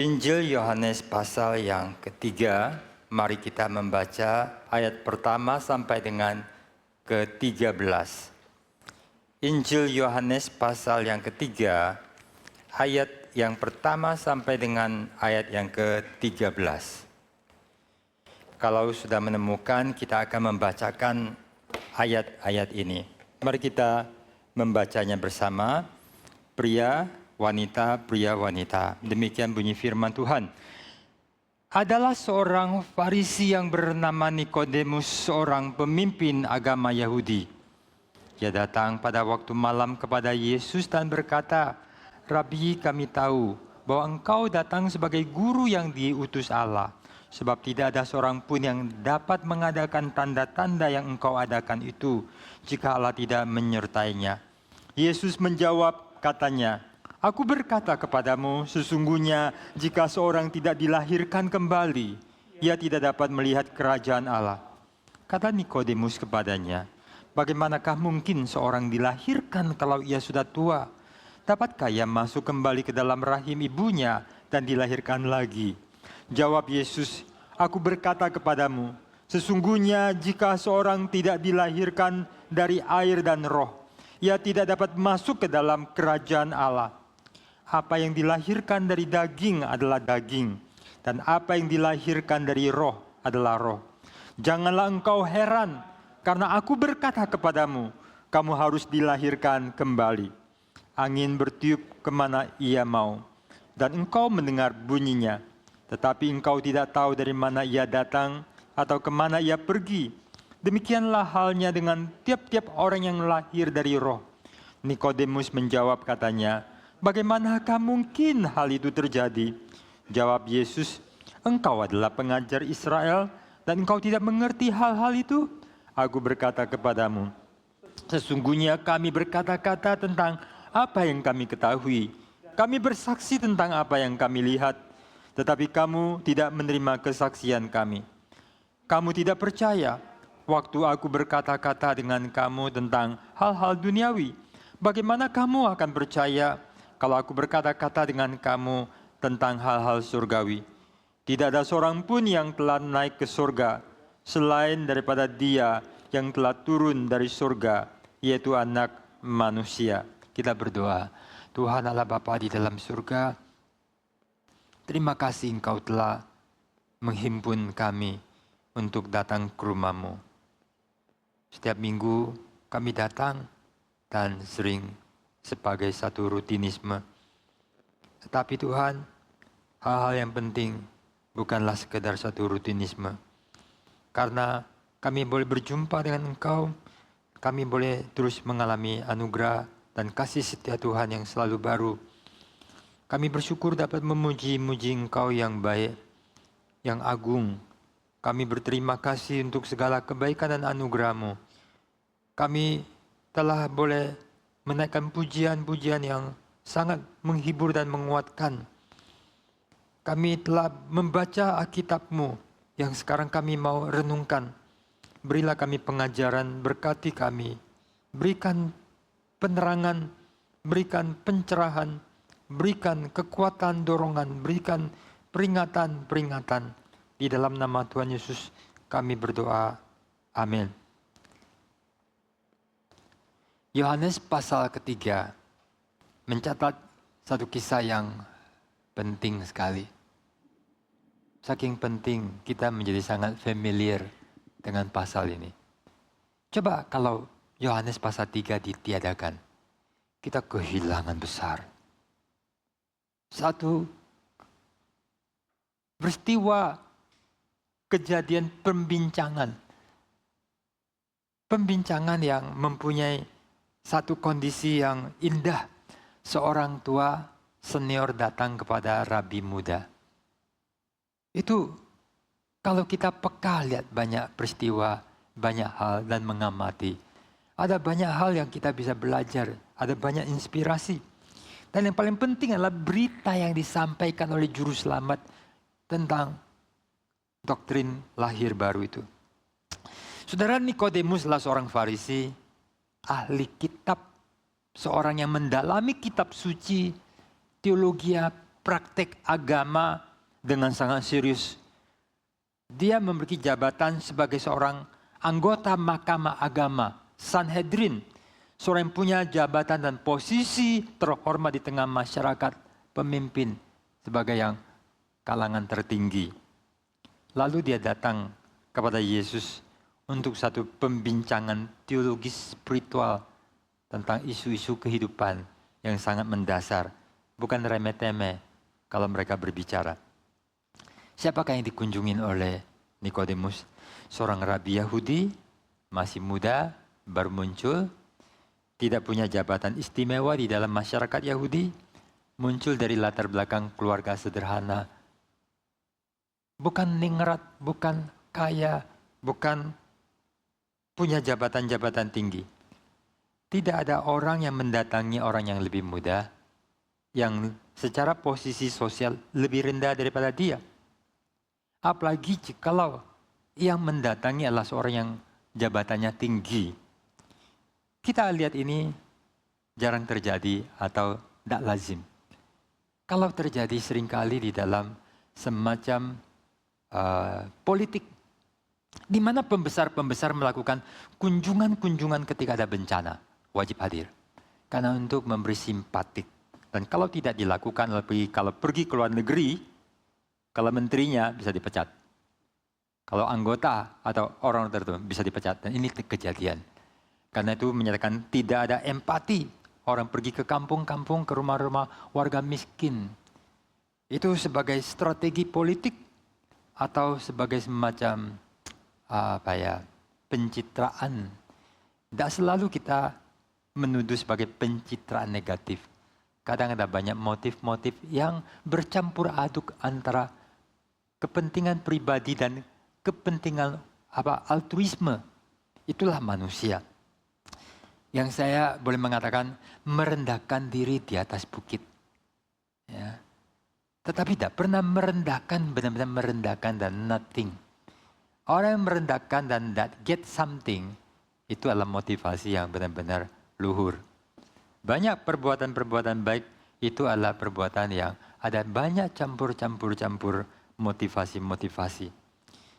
Injil Yohanes pasal yang ketiga, mari kita membaca ayat pertama sampai dengan ke-13. Injil Yohanes pasal yang ketiga, ayat yang pertama sampai dengan ayat yang ke-13. Kalau sudah menemukan, kita akan membacakan ayat-ayat ini. Mari kita membacanya bersama. Pria, wanita. Demikian bunyi firman Tuhan. Adalah seorang Farisi yang bernama Nikodemus, seorang pemimpin agama Yahudi. Dia datang pada waktu malam kepada Yesus dan berkata, "Rabi, kami tahu bahwa engkau datang sebagai guru yang diutus Allah. Sebab tidak ada seorang pun yang dapat mengadakan tanda-tanda yang engkau adakan itu, jika Allah tidak menyertainya." Yesus menjawab, katanya, "Aku berkata kepadamu, sesungguhnya jika seorang tidak dilahirkan kembali, ia tidak dapat melihat kerajaan Allah." Kata Nikodemus kepadanya, "Bagaimanakah mungkin seorang dilahirkan kalau ia sudah tua? Dapatkah ia masuk kembali ke dalam rahim ibunya dan dilahirkan lagi?" Jawab Yesus, "Aku berkata kepadamu, sesungguhnya jika seorang tidak dilahirkan dari air dan roh, ia tidak dapat masuk ke dalam kerajaan Allah. Apa yang dilahirkan dari daging adalah daging, dan apa yang dilahirkan dari roh adalah roh. Janganlah engkau heran, karena aku berkata kepadamu, kamu harus dilahirkan kembali. Angin bertiup kemana ia mau, dan engkau mendengar bunyinya, tetapi engkau tidak tahu dari mana ia datang atau kemana ia pergi. Demikianlah halnya dengan tiap-tiap orang yang lahir dari roh." Nikodemus menjawab katanya, "Bagaimanakah mungkin hal itu terjadi?" Jawab Yesus, "Engkau adalah pengajar Israel dan engkau tidak mengerti hal-hal itu? Aku berkata kepadamu, sesungguhnya kami berkata-kata tentang apa yang kami ketahui. Kami bersaksi tentang apa yang kami lihat, tetapi kamu tidak menerima kesaksian kami. Kamu tidak percaya waktu aku berkata-kata dengan kamu tentang hal-hal duniawi. Bagaimana kamu akan percaya kalau aku berkata-kata dengan kamu tentang hal-hal surgawi? Tidak ada seorang pun yang telah naik ke surga selain daripada Dia yang telah turun dari surga, yaitu Anak Manusia." Kita berdoa. Tuhan Allah Bapa di dalam surga, terima kasih Engkau telah menghimpun kami untuk datang ke rumah-Mu. Setiap minggu kami datang dan sering sebagai satu rutinisme. Tetapi Tuhan, hal-hal yang penting bukanlah sekedar satu rutinisme. Karena kami boleh berjumpa dengan Engkau, kami boleh terus mengalami anugerah dan kasih setia Tuhan yang selalu baru. Kami bersyukur dapat memuji-muji Engkau yang baik, yang agung. Kami berterima kasih untuk segala kebaikan dan anugerah-Mu. Kami telah boleh menaikkan pujian-pujian yang sangat menghibur dan menguatkan. Kami telah membaca Alkitab-Mu yang sekarang kami mau renungkan. Berilah kami pengajaran, berkati kami. Berikan penerangan, berikan pencerahan, berikan kekuatan dorongan, berikan peringatan-peringatan. Di dalam nama Tuhan Yesus kami berdoa. Amin. Yohanes pasal ketiga mencatat satu kisah yang penting sekali. Saking penting kita menjadi sangat familiar dengan pasal ini. Coba kalau Yohanes pasal 3 ditiadakan, kita kehilangan besar. Satu peristiwa kejadian pembincangan. Pembincangan yang mempunyai satu kondisi yang indah. Seorang tua senior datang kepada rabi muda. Itu kalau kita peka lihat banyak peristiwa, banyak hal dan mengamati. Ada banyak hal yang kita bisa belajar, ada banyak inspirasi. Dan yang paling penting adalah berita yang disampaikan oleh juru selamat tentang doktrin lahir baru itu. Saudara, Nikodemus adalah seorang Farisi, ahli kitab, seorang yang mendalami kitab suci, teologi praktek agama dengan sangat serius. Dia memiliki jabatan sebagai seorang anggota Mahkamah Agama, Sanhedrin. Seorang yang punya jabatan dan posisi terhormat di tengah masyarakat, pemimpin sebagai yang kalangan tertinggi. Lalu dia datang kepada Yesus untuk satu pembincangan teologis spiritual tentang isu-isu kehidupan yang sangat mendasar. Bukan remeh-temeh kalau mereka berbicara. Siapakah yang dikunjungin oleh Nikodemus? Seorang rabi Yahudi, masih muda, baru muncul, tidak punya jabatan istimewa di dalam masyarakat Yahudi, muncul dari latar belakang keluarga sederhana. Bukan ningrat, bukan kaya, bukan punya jabatan-jabatan tinggi. Tidak ada orang yang mendatangi orang yang lebih muda, yang secara posisi sosial lebih rendah daripada dia. Apalagi jikalau yang mendatangi adalah seorang yang jabatannya tinggi. Kita lihat ini jarang terjadi atau tidak lazim. Kalau terjadi seringkali di dalam semacam politik, di mana pembesar-pembesar melakukan kunjungan-kunjungan ketika ada bencana, wajib hadir. Karena untuk memberi simpatik. Dan kalau tidak dilakukan, kalau pergi ke luar negeri, kalau menterinya bisa dipecat. Kalau anggota atau orang tertentu bisa dipecat. Dan ini kejadian. Karena itu menyatakan tidak ada empati. Orang pergi ke kampung-kampung, ke rumah-rumah warga miskin. Itu sebagai strategi politik atau sebagai semacam pencitraan. Tidak selalu kita menuduh sebagai pencitraan negatif. Kadang ada banyak motif-motif yang bercampur aduk antara kepentingan pribadi dan kepentingan altruisme. Itulah manusia. Yang saya boleh mengatakan merendahkan diri di atas bukit. Ya. Tetapi tidak pernah merendahkan, benar-benar merendahkan dan nothing. Orang yang merendahkan dan that get something, itu adalah motivasi yang benar-benar luhur. Banyak perbuatan-perbuatan baik itu adalah perbuatan yang ada banyak campur-campur motivasi-motivasi.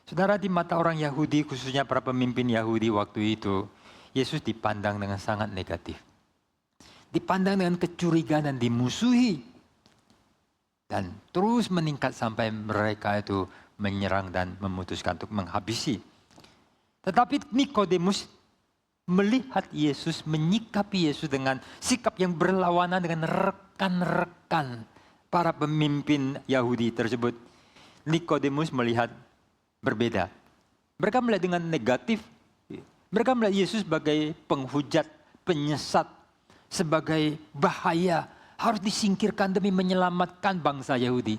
Saudara, di mata orang Yahudi, khususnya para pemimpin Yahudi waktu itu, Yesus dipandang dengan sangat negatif. Dipandang dengan kecurigaan dan dimusuhi. Dan terus meningkat sampai mereka itu menyerang dan memutuskan untuk menghabisi. Tetapi Nikodemus melihat Yesus, menyikapi Yesus dengan sikap yang berlawanan dengan rekan-rekan para pemimpin Yahudi tersebut. Nikodemus melihat berbeda. Mereka melihat dengan negatif. Mereka melihat Yesus sebagai penghujat, penyesat, sebagai bahaya, harus disingkirkan demi menyelamatkan bangsa Yahudi.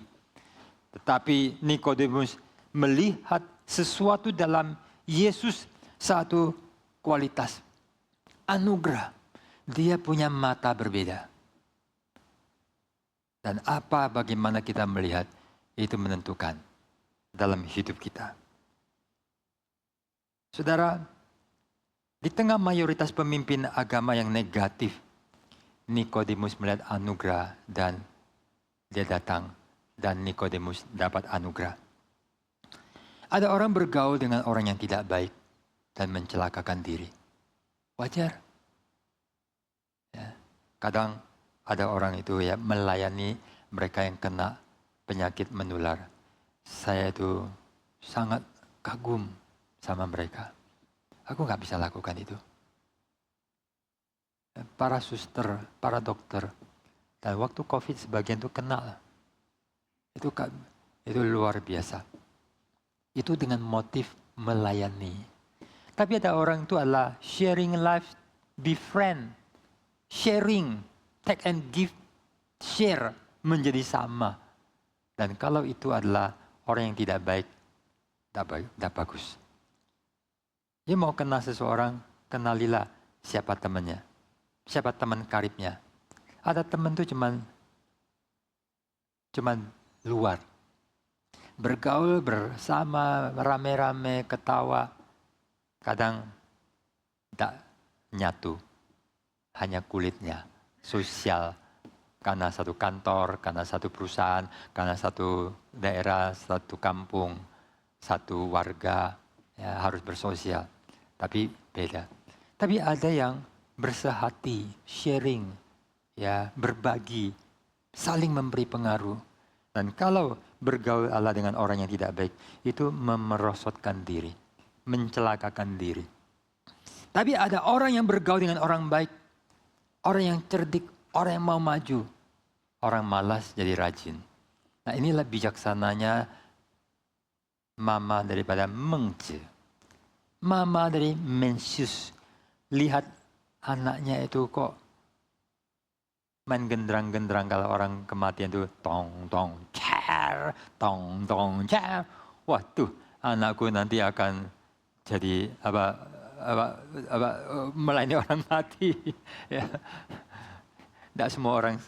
Tetapi Nikodemus melihat sesuatu dalam Yesus, satu kualitas, anugerah. Dia punya mata berbeda. Dan bagaimana kita melihat, itu menentukan dalam hidup kita. Saudara, di tengah mayoritas pemimpin agama yang negatif, Nikodemus melihat anugerah dan dia datang dan Nikodemus dapat anugerah. Ada orang bergaul dengan orang yang tidak baik dan mencelakakan diri. Wajar. Ya. Kadang ada orang itu ya melayani mereka yang kena penyakit menular. Saya itu sangat kagum sama mereka. Aku nggak bisa lakukan itu. Para suster, para dokter, dan waktu COVID sebagian itu kena. Itu luar biasa. Itu dengan motif melayani. Tapi ada orang itu adalah sharing life, befriend, sharing, take and give, share menjadi sama. Dan kalau itu adalah orang yang tidak baik, tidak bagus. Dia mau kenal seseorang, kenalilah siapa temannya, siapa teman karibnya. Ada teman itu cuman luar. Bergaul bersama, rame-rame, ketawa. Kadang tak nyatu, hanya kulitnya, sosial, karena satu kantor, karena satu perusahaan, karena satu daerah, satu kampung, satu warga, ya, harus bersosial. Tapi beda. Tapi ada yang bersehati, sharing, ya, berbagi, saling memberi pengaruh. Dan kalau bergaul Allah dengan orang yang tidak baik, itu memerosotkan diri, mencelakakan diri. Tapi ada orang yang bergaul dengan orang baik, orang yang cerdik, orang yang mau maju, orang malas jadi rajin. Nah, inilah bijaksananya mama daripada Mengce. Mama dari Mencius. Lihat anaknya itu kok main genderang-genderang, kalau orang kematian itu tong tong cer, tong tong cer. Wah, tuh anakku nanti akan jadi melayani orang mati. Ya. Tidak semua orang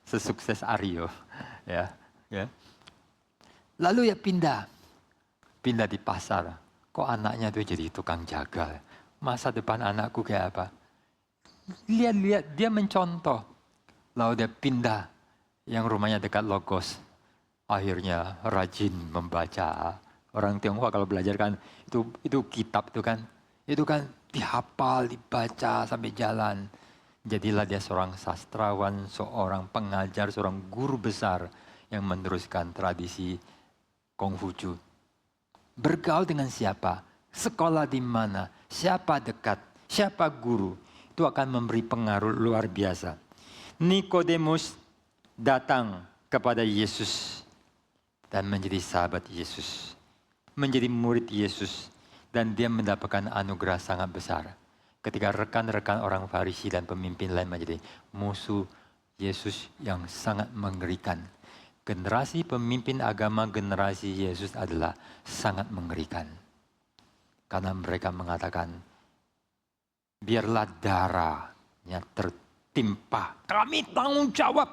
sesukses Aryo. Ya. Lalu ya pindah di pasar. Kok anaknya tuh jadi tukang jagal? Masa depan anakku kayak apa? Lihat dia mencontoh. Lalu dia pindah yang rumahnya dekat Logos. Akhirnya rajin membaca. Orang Tionghoa kalau belajar kan itu kitab itu kan dihafal, dibaca sampai jalan. Jadilah dia seorang sastrawan, seorang pengajar, seorang guru besar yang meneruskan tradisi Konghucu. Bergaul dengan siapa? Sekolah di mana? Siapa dekat? Siapa guru? Itu akan memberi pengaruh luar biasa. Nikodemus datang kepada Yesus dan menjadi sahabat Yesus, menjadi murid Yesus, dan dia mendapatkan anugerah sangat besar. Ketika rekan-rekan orang Farisi dan pemimpin lain menjadi musuh Yesus yang sangat mengerikan. Generasi pemimpin agama generasi Yesus adalah sangat mengerikan. Karena mereka mengatakan, biarlah darahnya tertimpa. Kami tanggung jawab.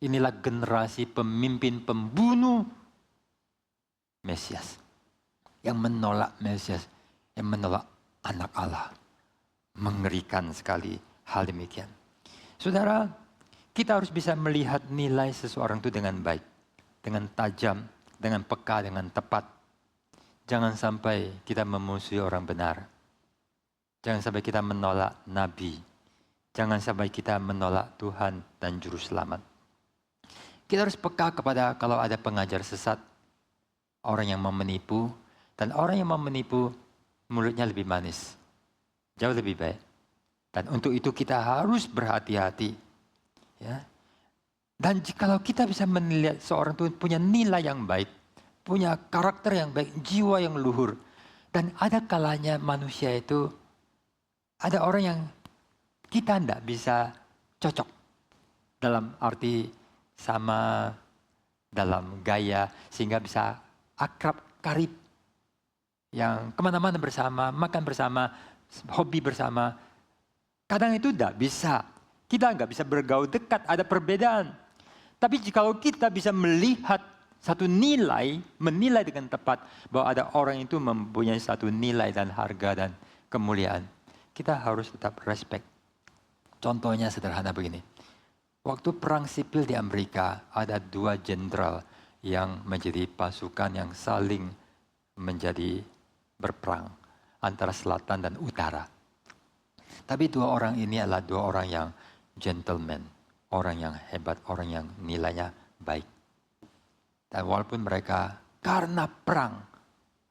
Inilah generasi pemimpin pembunuh Mesias. Yang menolak Mesias. Yang menolak anak Allah. Mengerikan sekali hal demikian. Saudara, kita harus bisa melihat nilai seseorang itu dengan baik. Dengan tajam, dengan peka, dengan tepat. Jangan sampai kita memusuhi orang benar. Jangan sampai kita menolak Nabi. Jangan sampai kita menolak Tuhan dan Juru Selamat. Kita harus peka kepada kalau ada pengajar sesat, orang yang mau menipu, dan orang yang mau menipu mulutnya lebih manis. Jauh lebih baik. Dan untuk itu kita harus berhati-hati. Ya. Dan jikalau kita bisa menilai seorang itu punya nilai yang baik, punya karakter yang baik, jiwa yang luhur. Dan ada kalanya manusia itu, ada orang yang kita tidak bisa cocok. Dalam arti sama, dalam gaya, sehingga bisa akrab, karib. Yang kemana-mana bersama, makan bersama, hobi bersama. Kadang itu tidak bisa. Kita nggak bisa bergaul dekat, ada perbedaan. Tapi jikalau kita bisa melihat satu nilai, menilai dengan tepat bahwa ada orang itu mempunyai satu nilai dan harga dan kemuliaan, kita harus tetap respect. Contohnya sederhana begini. Waktu perang sipil di Amerika, ada 2 jenderal yang menjadi pasukan yang saling menjadi berperang antara selatan dan utara. Tapi 2 orang ini adalah 2 orang yang gentleman, orang yang hebat, orang yang nilainya baik. Dan walaupun mereka karena perang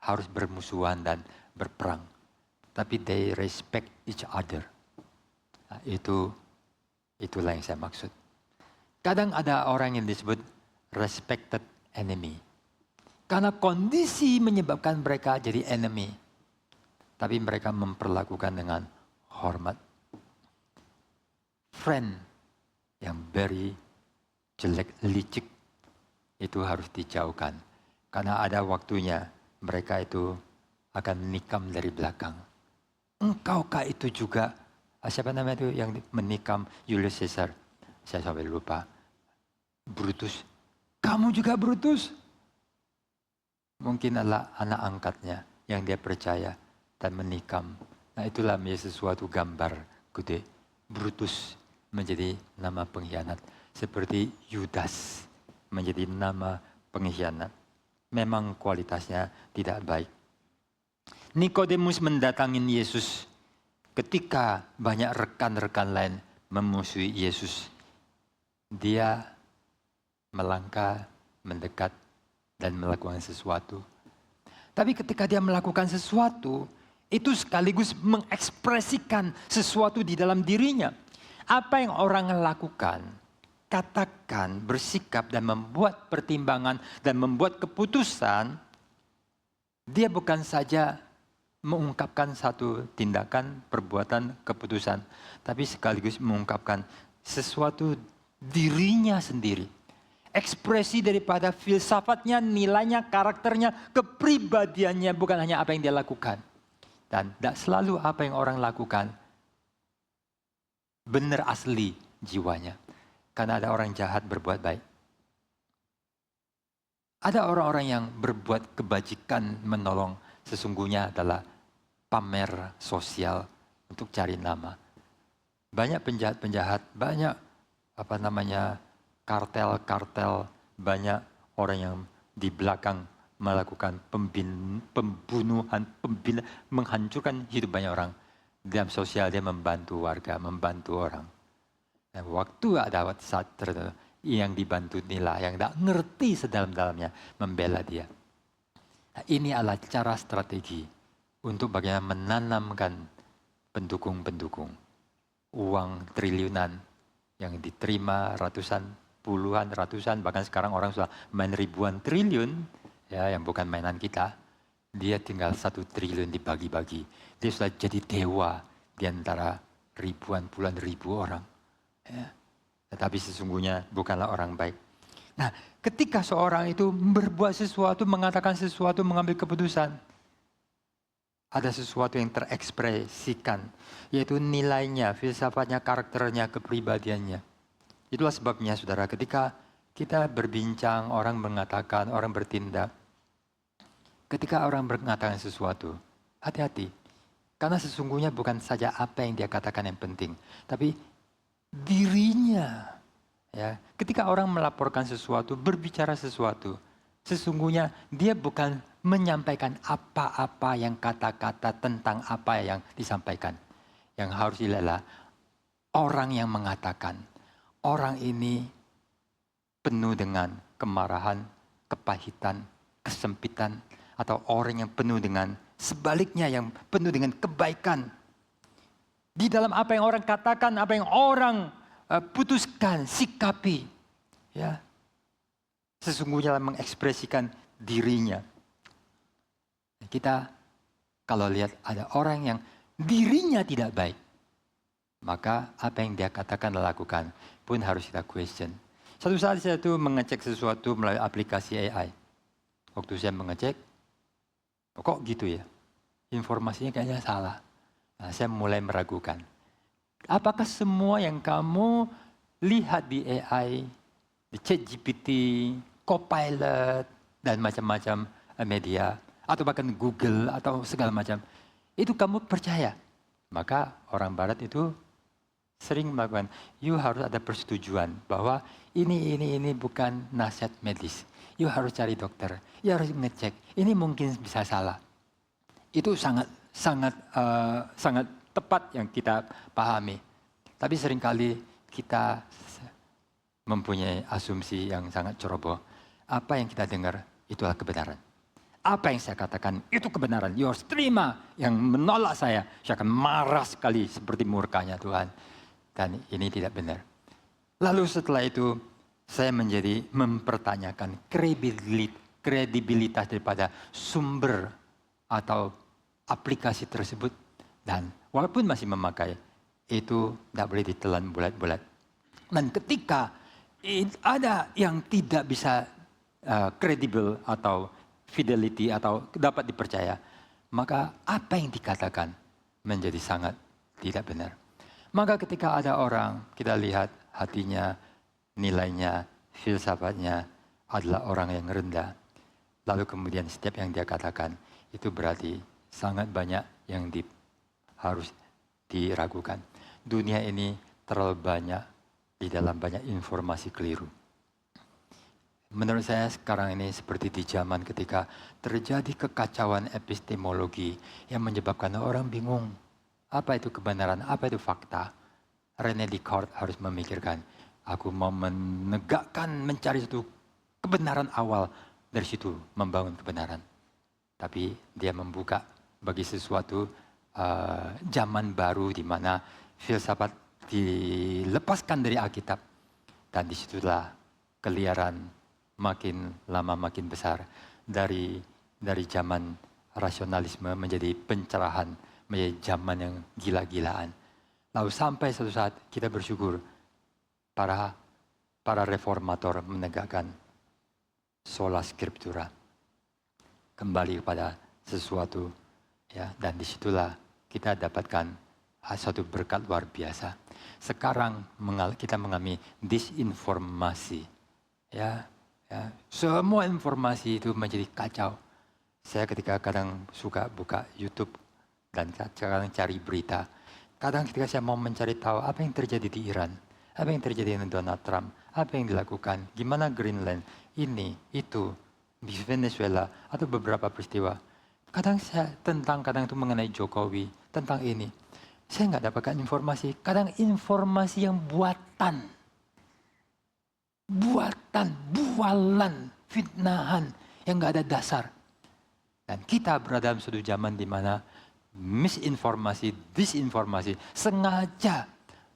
harus bermusuhan dan berperang, tapi they respect each other. Nah, itulah yang saya maksud. Kadang ada orang yang disebut respected enemy. Karena kondisi menyebabkan mereka jadi enemy. Tapi mereka memperlakukan dengan hormat. Friend yang very jelek, licik, itu harus dijauhkan. Karena ada waktunya mereka itu akan nikam dari belakang. Engkaukah itu juga, siapa namanya itu yang menikam Julius Caesar? Saya sampai lupa. Brutus. Kamu juga Brutus? Mungkin adalah anak angkatnya yang dia percaya dan menikam. Nah, itulah menjadi sesuatu gambar gede. Brutus menjadi nama pengkhianat. seperti Yudas menjadi nama pengkhianat. Memang kualitasnya tidak baik. Nikodemus mendatangi Yesus ketika banyak rekan-rekan lain memusuhi Yesus. Dia melangkah, mendekat, dan melakukan sesuatu. Tapi ketika dia melakukan sesuatu, itu sekaligus mengekspresikan sesuatu di dalam dirinya. Apa yang orang lakukan, katakan, bersikap, dan membuat pertimbangan, dan membuat keputusan, dia bukan saja mengungkapkan satu tindakan, perbuatan, keputusan, tapi sekaligus mengungkapkan sesuatu dirinya sendiri. Ekspresi daripada filsafatnya, nilainya, karakternya, kepribadiannya, bukan hanya apa yang dia lakukan. Dan tidak selalu apa yang orang lakukan benar asli jiwanya. Karena ada orang jahat berbuat baik. Ada orang-orang yang berbuat kebajikan menolong, sesungguhnya adalah pamer sosial untuk cari nama. Banyak penjahat-penjahat, banyak kartel-kartel, banyak orang yang di belakang melakukan pembunuhan, menghancurkan hidup banyak orang. Dalam sosial dia membantu warga, membantu orang. Dan waktu ada saat tertentu yang dibantu inilah, yang tidak ngerti sedalam-dalamnya membela dia. Nah, ini adalah cara strategi untuk bagaimana menanamkan pendukung-pendukung. Uang triliunan yang diterima ratusan, puluhan, ratusan, bahkan sekarang orang sudah main ribuan triliun, ya, yang bukan mainan kita. Dia tinggal 1 triliun dibagi-bagi. Dia sudah jadi dewa di antara ribuan, puluhan ribu orang. Ya. Tetapi sesungguhnya bukanlah orang baik. Nah, ketika seorang itu berbuat sesuatu, mengatakan sesuatu, mengambil keputusan, ada sesuatu yang terekspresikan, yaitu nilainya, filsafatnya, karakternya, kepribadiannya. Itulah sebabnya saudara, ketika kita berbincang, orang mengatakan, orang bertindak, ketika orang mengatakan sesuatu, hati-hati. Karena sesungguhnya bukan saja apa yang dia katakan yang penting, tapi dirinya. Ya, ketika orang melaporkan sesuatu, berbicara sesuatu, sesungguhnya dia bukan menyampaikan apa-apa yang kata-kata tentang apa yang disampaikan. Yang harus adalah orang yang mengatakan, orang ini penuh dengan kemarahan, kepahitan, kesempitan, atau orang yang penuh dengan sebaliknya yang penuh dengan kebaikan. Di dalam apa yang orang katakan, apa yang orang putuskan, sikapi. Ya. Sesungguhnya mengekspresikan dirinya. Kita kalau lihat ada orang yang dirinya tidak baik, maka apa yang dia katakan dan lakukan pun harus kita question. Satu saat saya tuh mengecek sesuatu melalui aplikasi AI. Waktu saya mengecek, kok gitu ya? Informasinya kayaknya salah. Nah, saya mulai meragukan. Apakah semua yang kamu lihat di AI, di ChatGPT, Copilot, dan macam-macam media, atau bahkan Google, atau segala macam, itu kamu percaya? Maka orang Barat itu sering melakukan, you harus ada persetujuan bahwa ini bukan nasihat medis. You harus cari dokter, you harus ngecek, ini mungkin bisa salah. Itu sangat tepat yang kita pahami. Tapi seringkali kita mempunyai asumsi yang sangat ceroboh. Apa yang kita dengar itulah kebenaran. Apa yang saya katakan itu kebenaran. You harus terima. Yang menolak saya akan marah sekali seperti murkanya Tuhan. Dan ini tidak benar. Lalu setelah itu saya menjadi mempertanyakan kredibilitas daripada sumber atau aplikasi tersebut. Dan walaupun masih memakai, itu tidak boleh ditelan bulat-bulat. Dan ketika ada yang tidak bisa kredibel atau fidelity atau dapat dipercaya, maka apa yang dikatakan menjadi sangat tidak benar. Maka ketika ada orang, kita lihat hatinya, nilainya, filsafatnya adalah orang yang rendah. Lalu kemudian setiap yang dia katakan, itu berarti sangat banyak yang harus diragukan. Dunia ini terlalu banyak di dalam banyak informasi keliru. Menurut saya sekarang ini seperti di zaman ketika terjadi kekacauan epistemologi yang menyebabkan orang bingung. Apa itu kebenaran, apa itu fakta? René Descartes harus memikirkan, aku mau menegakkan, mencari satu kebenaran awal, dari situ membangun kebenaran. Tapi dia membuka bagi sesuatu zaman baru di mana filsafat dilepaskan dari Alkitab. Dan disitulah keliaran makin lama makin besar. Dari zaman rasionalisme menjadi pencerahan, menjadi zaman yang gila-gilaan. Lalu sampai suatu saat kita bersyukur para reformator menegakkan sola scriptura. Kembali kepada sesuatu, ya, dan disitulah kita dapatkan suatu berkat luar biasa. Sekarang kita mengalami disinformasi, ya, semua informasi itu menjadi kacau. Saya ketika kadang suka buka YouTube dan kadang cari berita, kadang ketika saya mau mencari tahu apa yang terjadi di Iran, apa yang terjadi dengan Donald Trump, apa yang dilakukan, gimana Greenland, ini, itu, di Venezuela, atau beberapa peristiwa. Kadang itu mengenai Jokowi, tentang ini. Saya nggak dapatkan informasi, kadang informasi yang buatan, bualan, fitnahan, yang nggak ada dasar. Dan kita berada dalam suatu zaman di mana misinformasi, disinformasi, sengaja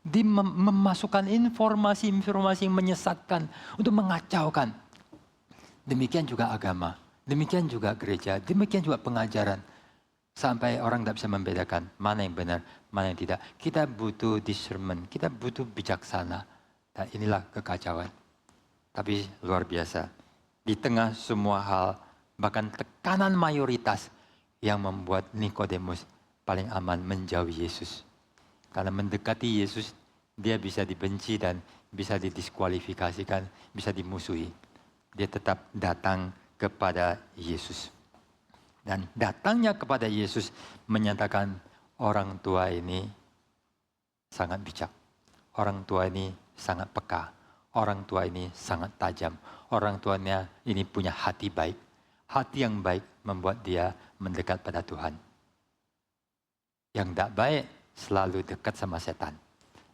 memasukkan informasi yang menyesatkan untuk mengacaukan. Demikian juga agama, demikian juga gereja, demikian juga pengajaran. Sampai orang tidak bisa membedakan mana yang benar, mana yang tidak. Kita butuh discernment, kita butuh bijaksana. Dan inilah kekacauan. Tapi luar biasa, di tengah semua hal, bahkan tekanan mayoritas yang membuat Nikodemus paling aman menjauhi Yesus. Karena mendekati Yesus, dia bisa dibenci dan bisa didiskualifikasikan, bisa dimusuhi. Dia tetap datang kepada Yesus. Dan datangnya kepada Yesus menyatakan orang tua ini sangat bijak. Orang tua ini sangat peka. Orang tua ini sangat tajam. Orang tuanya ini punya hati baik. Hati yang baik membuat dia mendekat pada Tuhan. Yang tidak baik selalu dekat sama setan.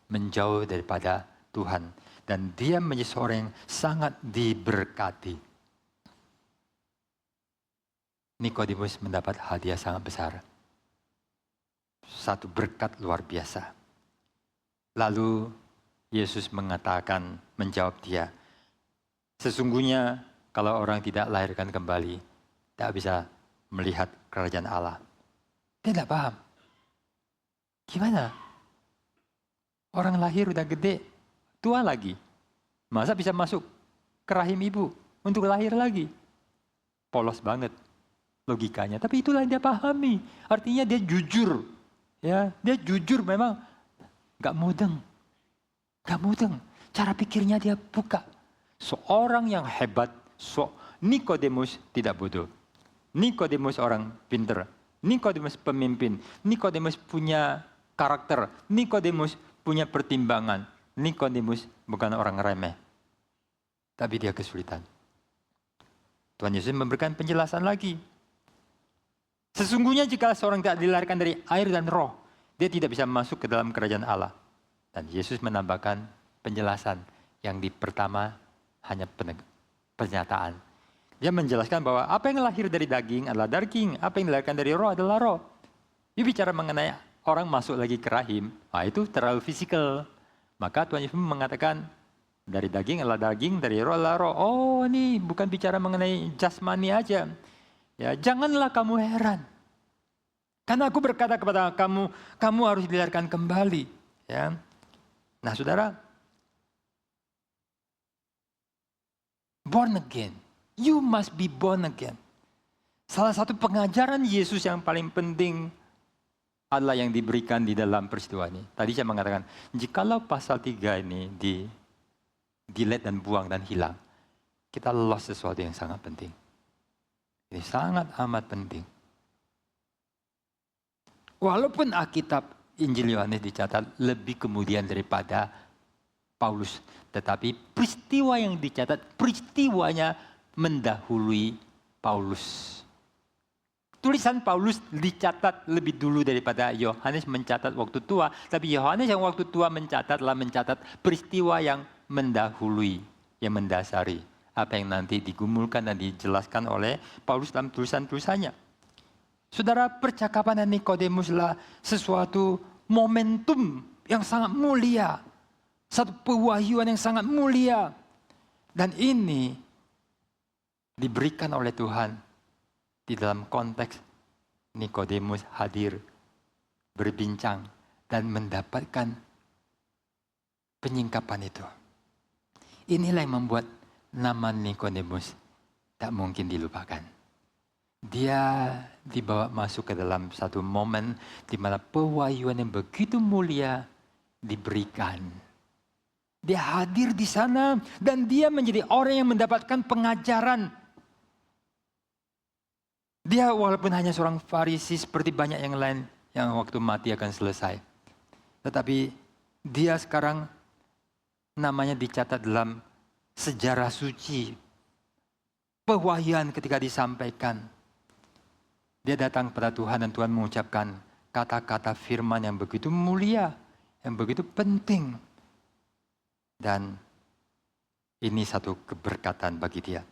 Menjauh daripada Tuhan. Dan dia menjadi seorang yang sangat diberkati. Nikodemus mendapat hadiah sangat besar. Satu berkat luar biasa. Lalu Yesus mengatakan, menjawab dia, sesungguhnya kalau orang tidak lahirkan kembali, tidak bisa melihat kerajaan Allah. Dia tidak paham. Gimana? Orang lahir udah gede, tua lagi. Masa bisa masuk ke rahim ibu untuk lahir lagi? Polos banget logikanya. Tapi itulah yang dia pahami. Artinya dia jujur. Ya, dia jujur memang gak mudeng. Gak mudeng. Cara pikirnya dia buka. Seorang yang hebat, Nikodemus tidak bodoh. Nikodemus orang pinter. Nikodemus pemimpin. Nikodemus punya karakter. Nikodemus punya pertimbangan. Nikodemus bukan orang remeh. Tapi dia kesulitan. Tuhan Yesus memberikan penjelasan lagi. Sesungguhnya jika seorang tidak dilahirkan dari air dan roh, dia tidak bisa masuk ke dalam kerajaan Allah. Dan Yesus menambahkan penjelasan yang di pertama hanya pernyataan. Dia menjelaskan bahwa apa yang lahir dari daging adalah daging, apa yang dilahirkan dari roh adalah roh. Dia bicara mengenai orang masuk lagi ke rahim, itu terlalu fisikal. Maka Tuhan Yesus mengatakan dari daging adalah daging, dari roh adalah roh. Oh, ini bukan bicara mengenai jasmani aja. Ya, janganlah kamu heran. Karena aku berkata kepada kamu, kamu harus dilahirkan kembali. Ya. Nah, saudara, born again. You must be born again. Salah satu pengajaran Yesus yang paling penting adalah yang diberikan di dalam peristiwa ini. Tadi saya mengatakan, jikalau pasal 3 ini delete dan buang dan hilang, kita lost sesuatu yang sangat penting. Ini sangat amat penting. Walaupun Alkitab Injil Yohanes dicatat lebih kemudian daripada Paulus. Tetapi peristiwa yang dicatat, peristiwanya mendahului Paulus. Tulisan Paulus dicatat lebih dulu daripada Yohanes mencatat waktu tua. Tapi Yohanes yang waktu tua mencatatlah mencatat peristiwa yang mendahului, yang mendasari apa yang nanti digumulkan dan dijelaskan oleh Paulus dalam tulisan-tulisannya. Saudara, percakapan Nikodemuslah sesuatu momentum yang sangat mulia. Satu pewahyuan yang sangat mulia. Dan ini diberikan oleh Tuhan di dalam konteks Nikodemus hadir, berbincang, dan mendapatkan penyingkapan itu. Inilah yang membuat nama Nikodemus tak mungkin dilupakan. Dia dibawa masuk ke dalam satu momen di mana pewahyuan yang begitu mulia diberikan. Dia hadir di sana dan dia menjadi orang yang mendapatkan pengajaran. Dia walaupun hanya seorang Farisi seperti banyak yang lain yang waktu mati akan selesai. Tetapi dia sekarang namanya dicatat dalam sejarah suci. Pewahyuan ketika disampaikan. Dia datang kepada Tuhan dan Tuhan mengucapkan kata-kata firman yang begitu mulia, yang begitu penting. Dan ini satu keberkatan bagi dia.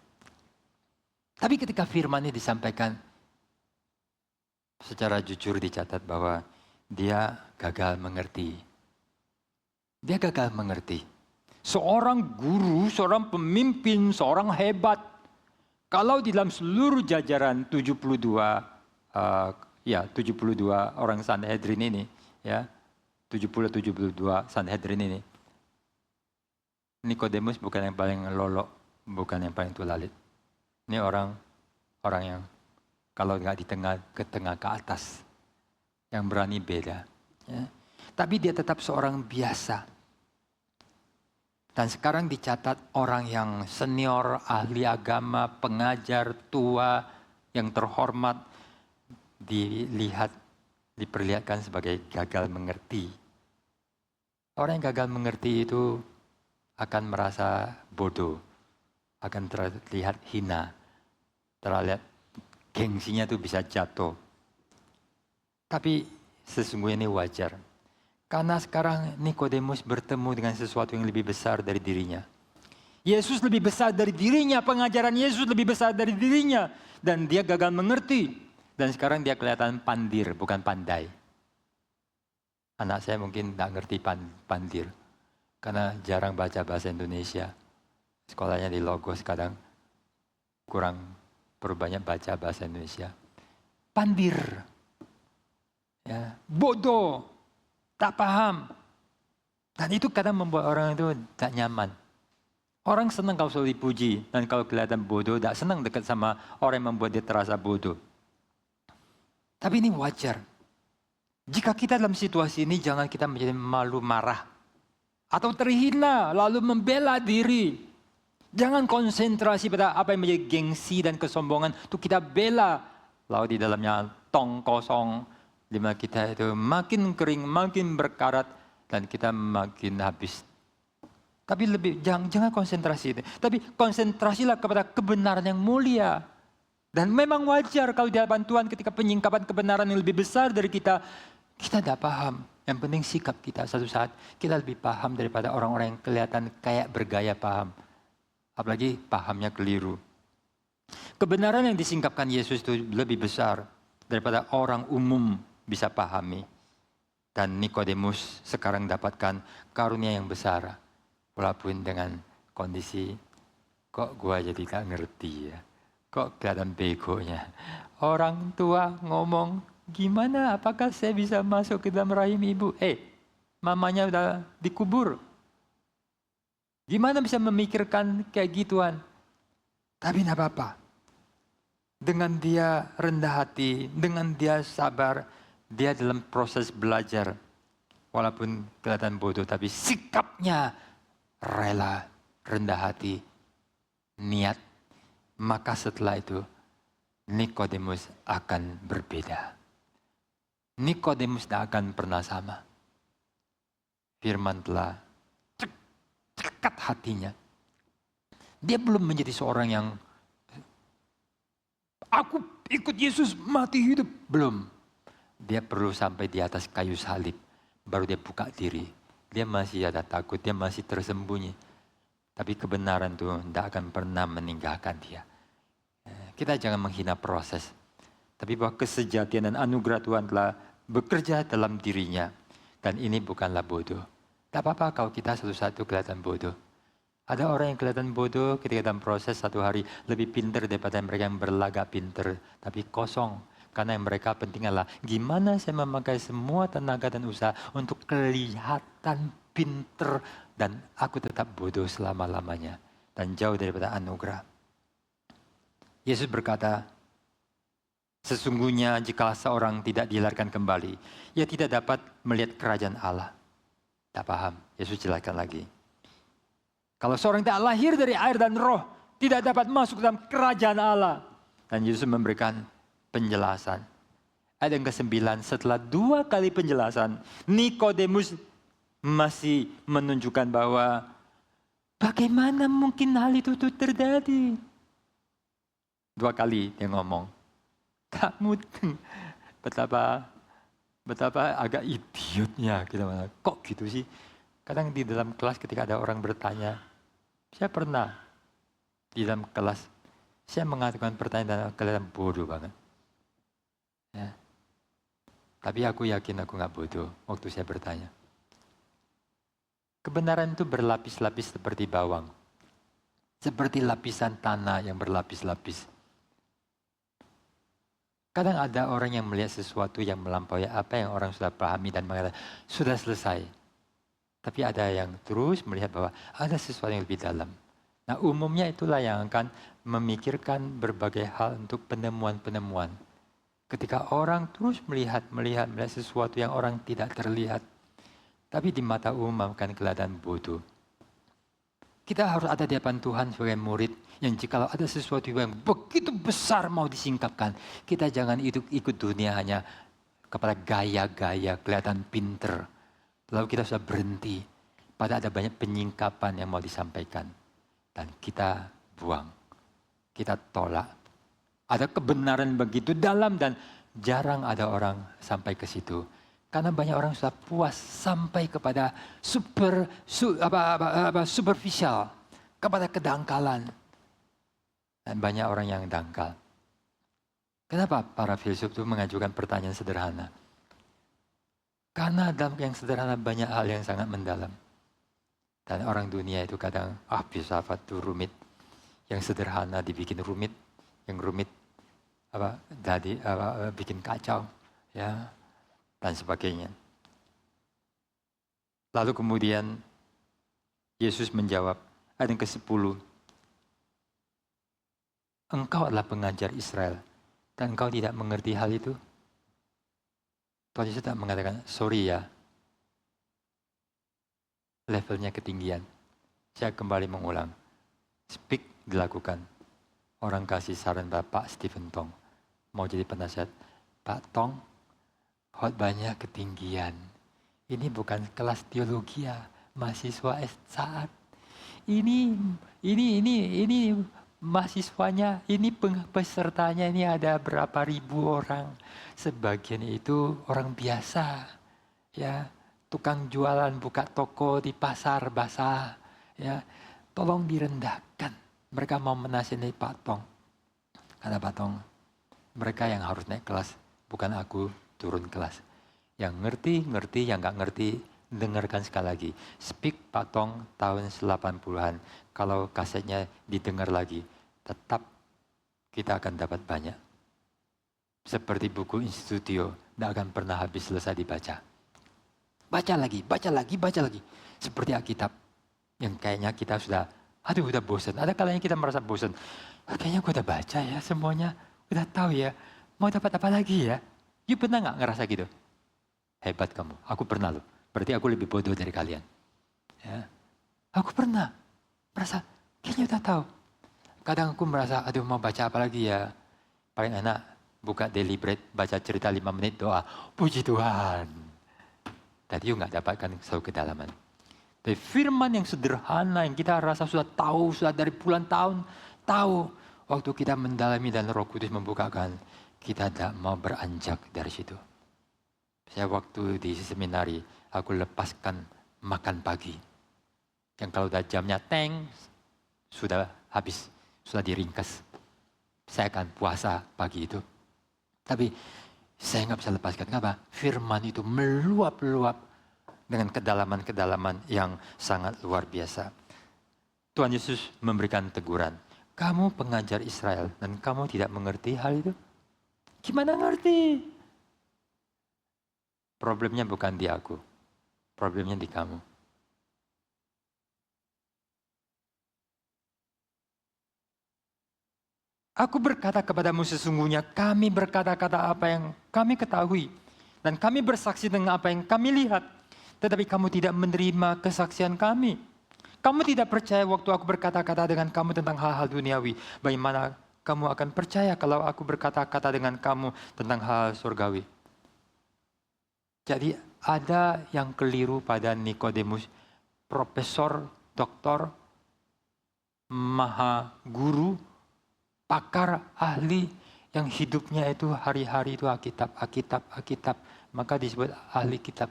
Tapi ketika firman ini disampaikan, secara jujur dicatat bahwa dia gagal mengerti. Dia gagal mengerti. Seorang guru, seorang pemimpin, seorang hebat. Kalau di dalam seluruh jajaran 72 orang Sanhedrin ini, ya 72 Sanhedrin ini, Nikodemus bukan yang paling lolok, bukan yang paling tulalit. Ini orang yang kalau nggak di tengah ke atas, yang berani beda. Ya. Tapi dia tetap seorang biasa. Dan sekarang dicatat orang yang senior, ahli agama, pengajar, tua, yang terhormat, diperlihatkan sebagai gagal mengerti. Orang yang gagal mengerti itu akan merasa bodoh, akan terlihat hina, terlihat gengsinya itu bisa jatuh. Tapi sesungguhnya ini wajar. Karena sekarang Nikodemus bertemu dengan sesuatu yang lebih besar dari dirinya. Yesus lebih besar dari dirinya, pengajaran Yesus lebih besar dari dirinya. Dan dia gagal mengerti. Dan sekarang dia kelihatan pandir, bukan pandai. Anak saya mungkin tidak ngerti pandir. Karena jarang baca bahasa Indonesia. Sekolahnya di Logos kadang kurang perbanyak baca bahasa Indonesia. Pandir. Ya, bodoh. Tak paham. Dan itu kadang membuat orang itu tak nyaman. Orang senang kalau selalu dipuji. Dan kalau kelihatan bodoh, tak senang dekat sama orang yang membuat dia terasa bodoh. Tapi ini wajar. Jika kita dalam situasi ini, jangan kita menjadi malu marah. Atau terhina, lalu membela diri. Jangan konsentrasi pada apa yang menjadi gengsi dan kesombongan. Itu kita bela. Lalu di dalamnya tong kosong. Di mana kita itu makin kering, makin berkarat. Dan kita makin habis. Tapi jangan konsentrasi itu. Tapi konsentrasilah kepada kebenaran yang mulia. Dan memang wajar kalau di hadapan Tuhan ketika penyingkapan kebenaran yang lebih besar dari kita tidak paham. Yang penting sikap kita satu saat kita lebih paham daripada orang-orang yang kelihatan kayak bergaya paham. Apalagi pahamnya keliru. Kebenaran yang disingkapkan Yesus itu lebih besar daripada orang umum bisa pahami. Dan Nikodemus sekarang dapatkan karunia yang besar. Walaupun dengan kondisi, kok gua jadi gak ngerti ya. Kok kelihatan begonya. Orang tua ngomong, gimana apakah saya bisa masuk ke dalam rahim ibu? Mamanya udah dikubur. Gimana bisa memikirkan kayak gituan? Tapi tidak apa-apa. Dengan dia rendah hati, dengan dia sabar, dia dalam proses belajar. Walaupun kelihatan bodoh, tapi sikapnya rela, rendah hati, niat. Maka setelah itu, Nikodemus akan berbeda. Nikodemus tidak akan pernah sama. Firman telah dekat hatinya. Dia belum menjadi seorang yang, aku ikut Yesus mati hidup. Belum. Dia perlu sampai di atas kayu salib. Baru dia buka diri. Dia masih ada takut, dia masih tersembunyi. Tapi kebenaran itu tidak akan pernah meninggalkan dia. Kita jangan menghina proses. Tapi bahwa kesejatian dan anugerah Tuhan telah bekerja dalam dirinya. Dan ini bukanlah bodoh. Tak apa-apa kalau kita satu-satu kelihatan bodoh. Ada orang yang kelihatan bodoh ketika dalam proses satu hari lebih pintar daripada mereka yang berlagak pintar. Tapi kosong. Karena yang mereka penting adalah gimana saya memakai semua tenaga dan usaha untuk kelihatan pintar. Dan aku tetap bodoh selama-lamanya. Dan jauh daripada anugerah. Yesus berkata, sesungguhnya jika seorang tidak dilahirkan kembali, ia tidak dapat melihat kerajaan Allah. Tak paham, Yesus jelaskan lagi. Kalau seorang tidak lahir dari air dan roh, tidak dapat masuk dalam kerajaan Allah. Dan Yesus memberikan penjelasan. Ayat yang ke-9, setelah 2 kali penjelasan, Nikodemus masih menunjukkan bahwa bagaimana mungkin hal itu terjadi. 2 kali dia ngomong. Kamu betapa agak idiotnya gitu. Kok gitu sih? Kadang di dalam kelas ketika ada orang bertanya, saya pernah di dalam kelas, saya mengatakan pertanyaan dan kelihatan bodoh banget. Ya. Tapi aku yakin aku nggak bodoh waktu saya bertanya. Kebenaran itu berlapis-lapis seperti bawang. Seperti lapisan tanah yang berlapis-lapis. Kadang ada orang yang melihat sesuatu yang melampaui apa yang orang sudah pahami dan mengatakan, sudah selesai. Tapi ada yang terus melihat bahwa ada sesuatu yang lebih dalam. Nah umumnya itulah yang akan memikirkan berbagai hal untuk penemuan-penemuan. Ketika orang terus melihat sesuatu yang orang tidak terlihat. Tapi di mata umum akan kelihatan bodoh. Kita harus ada di hadapan Tuhan sebagai murid. Yang jika ada sesuatu yang begitu besar mau disingkapkan. Kita jangan ikut dunia hanya kepada gaya-gaya kelihatan pinter. Lalu kita sudah berhenti pada ada banyak penyingkapan yang mau disampaikan. Dan kita buang. Kita tolak. Ada kebenaran begitu dalam dan jarang ada orang sampai ke situ. Karena banyak orang sudah puas sampai kepada superficial. Kepada kedangkalan. Dan banyak orang yang dangkal. Kenapa para filsuf itu mengajukan pertanyaan sederhana? Karena dalam yang sederhana banyak hal yang sangat mendalam. Dan orang dunia itu kadang, filsafat itu rumit. Yang sederhana dibikin rumit. Yang rumit bikin kacau. Ya, dan sebagainya. Lalu kemudian Yesus menjawab, ayat yang ke-10. Engkau adalah pengajar Israel. Dan engkau tidak mengerti hal itu. Tuhan Yesus tak mengatakan, sorry ya, levelnya ketinggian. Saya kembali mengulang, speak dilakukan. Orang kasih saran Bapak Stephen Tong, mau jadi penasihat. Pak Tong, khotbahnya ketinggian. Ini bukan kelas teologi ya, mahasiswa saat. Ini mahasiswanya, ini pesertanya ini ada berapa ribu orang. Sebagian itu orang biasa, ya, tukang jualan buka toko di pasar basah, ya, tolong direndahkan. Mereka mau menasihati Pak Tong. Kata Pak Tong, mereka yang harus naik kelas, bukan aku turun kelas. Yang ngerti, yang nggak ngerti, dengarkan sekali lagi. Speak Pak Tong tahun 80-an. Kalau kasetnya didengar lagi, tetap kita akan dapat banyak. Seperti buku Institutio, tidak akan pernah habis selesai dibaca. Baca lagi. Seperti Alkitab, yang kayaknya kita sudah bosan. Ada kalanya kita merasa bosan. Kayaknya gue udah baca ya semuanya, udah tahu ya. Mau dapat apa lagi ya? You pernah nggak ngerasa gitu? Hebat kamu, aku pernah loh. Berarti aku lebih bodoh dari kalian. Ya. Aku pernah merasa, kayaknya udah tahu. Kadang aku merasa, mau baca apa lagi ya? Paling enak, buka Daily Bread, baca cerita 5 menit, doa. Puji Tuhan. Tadi you nggak dapatkan selalu kedalaman. Dari firman yang sederhana, yang kita rasa sudah tahu, sudah dari puluhan tahun, tahu. Waktu kita mendalami dan Roh Kudus membukakan, kita tidak mau beranjak dari situ. Saya waktu di seminari, aku lepaskan makan pagi. Yang kalau udah jamnya teng, sudah habis, sudah diringkas. Saya akan puasa pagi itu. Tapi saya nggak bisa lepaskan. Kenapa? Firman itu meluap-luap dengan kedalaman-kedalaman yang sangat luar biasa. Tuhan Yesus memberikan teguran. Kamu pengajar Israel dan kamu tidak mengerti hal itu? Gimana ngerti? Problemnya bukan di aku. Problemnya di kamu. Aku berkata kepadamu sesungguhnya kami berkata-kata apa yang kami ketahui. Dan kami bersaksi dengan apa yang kami lihat. Tetapi kamu tidak menerima kesaksian kami. Kamu tidak percaya waktu aku berkata-kata dengan kamu tentang hal-hal duniawi. Bagaimana kamu akan percaya kalau aku berkata-kata dengan kamu tentang hal surgawi? Jadi ada yang keliru pada Nikodemus, profesor, doktor, maha guru, pakar, ahli, yang hidupnya itu hari-hari itu Alkitab. Maka disebut ahli kitab.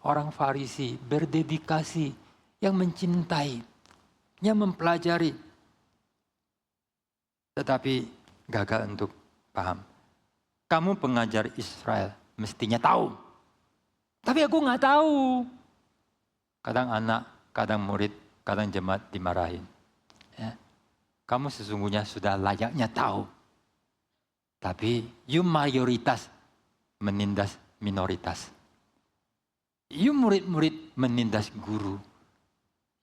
Orang Farisi berdedikasi, yang mencintai, yang mempelajari. Tetapi gagal untuk paham. Kamu pengajar Israel, mestinya tahu. Tapi aku nggak tahu. Kadang anak, kadang murid, kadang jemaat dimarahin. Ya. Kamu sesungguhnya sudah layaknya tahu. Tapi you mayoritas menindas minoritas. You murid-murid menindas guru.